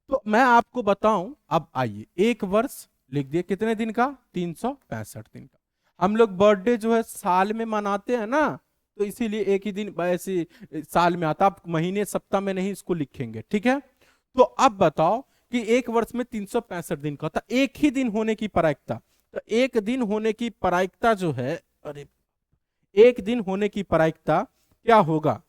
तो मैं आपको बताऊं। अब आइए, एक वर्ष लिख दिए कितने दिन का? 365 दिन का। हम लोग बर्थडे जो है साल में मनाते हैं ना, तो इसीलिए एक ही दिन ऐसे साल में आता। आप महीने सप्ताह में नहीं इसको लिखेंगे, ठीक है? तो अब बताओ कि एक वर्ष में 365 दिन का होता, एक ही दिन होने की प्रायिकता। तो एक दिन होने की प्रायिकता जो है, अरे एक दिन होने की प्रायिकता क्या होगा?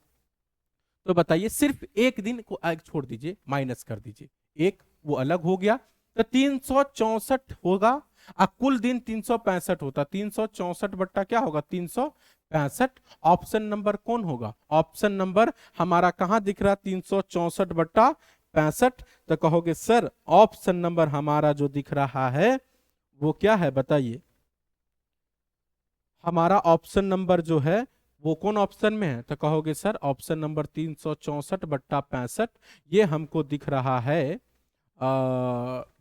तो बताइए, सिर्फ एक दिन को छोड़ दीजिए, माइनस कर दीजिए, एक वो अलग हो गया, तो 364 होगा। कुल दिन 365 होता, 364 बट्टा क्या होगा? 365। ऑप्शन नंबर कौन होगा? ऑप्शन नंबर हमारा कहां दिख रहा? 364/65। तो कहोगे सर ऑप्शन नंबर हमारा जो दिख रहा है वो क्या है बताइए। हमारा ऑप्शन नंबर जो है वो कौन ऑप्शन में है, तो कहोगे सर ऑप्शन नंबर 364/65 ये हमको दिख रहा है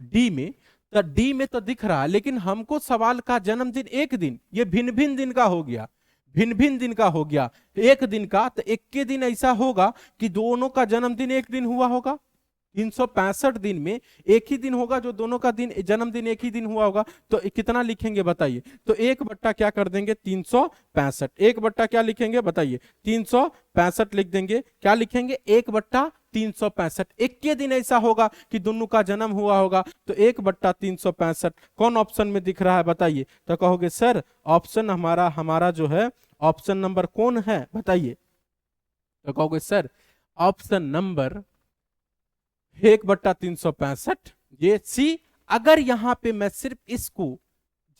डी में। तो डी में तो दिख रहा है, लेकिन हमको सवाल का जन्मदिन एक दिन, ये भिन्न भिन्न दिन का हो गया, भिन्न भिन्न दिन का हो गया। एक दिन का तो एक के दिन ऐसा होगा कि दोनों का जन्मदिन एक दिन हुआ होगा। 365 दिन में एक ही दिन होगा जो दोनों का दिन जन्मदिन एक ही दिन हुआ होगा। तो कितना लिखेंगे बताइए, तो एक बट्टा क्या कर देंगे 365, एक बट्टा क्या लिखेंगे बताइए 365 लिख देंगे। क्या लिखेंगे 1/365, एक के दिन ऐसा होगा कि दोनों का जन्म हुआ होगा। तो 1/365 कौन ऑप्शन में दिख रहा है बताइए, तो कहोगे सर ऑप्शन हमारा हमारा जो है ऑप्शन नंबर कौन है बताइए, तो कहोगे सर ऑप्शन नंबर 1/365 ये सी। अगर यहां पे मैं सिर्फ इसको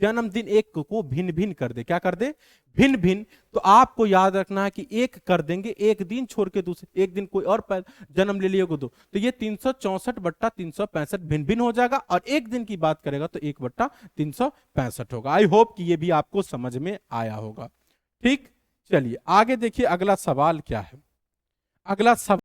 जन्मदिन एक को भिन्न भिन्न कर दे, क्या कर दे भिन्न भिन्न, तो आपको याद रखना है कि एक कर देंगे, एक दिन छोड़ के दूसरे एक दिन कोई और जन्म ले लियोगे तो ये 364/365 भिन्न भिन्न हो जाएगा, और एक दिन की बात करेगा तो 1/365 होगा। आई होप कि ये भी आपको समझ में आया होगा। ठीक, चलिए आगे देखिए अगला सवाल क्या है। अगला सवाल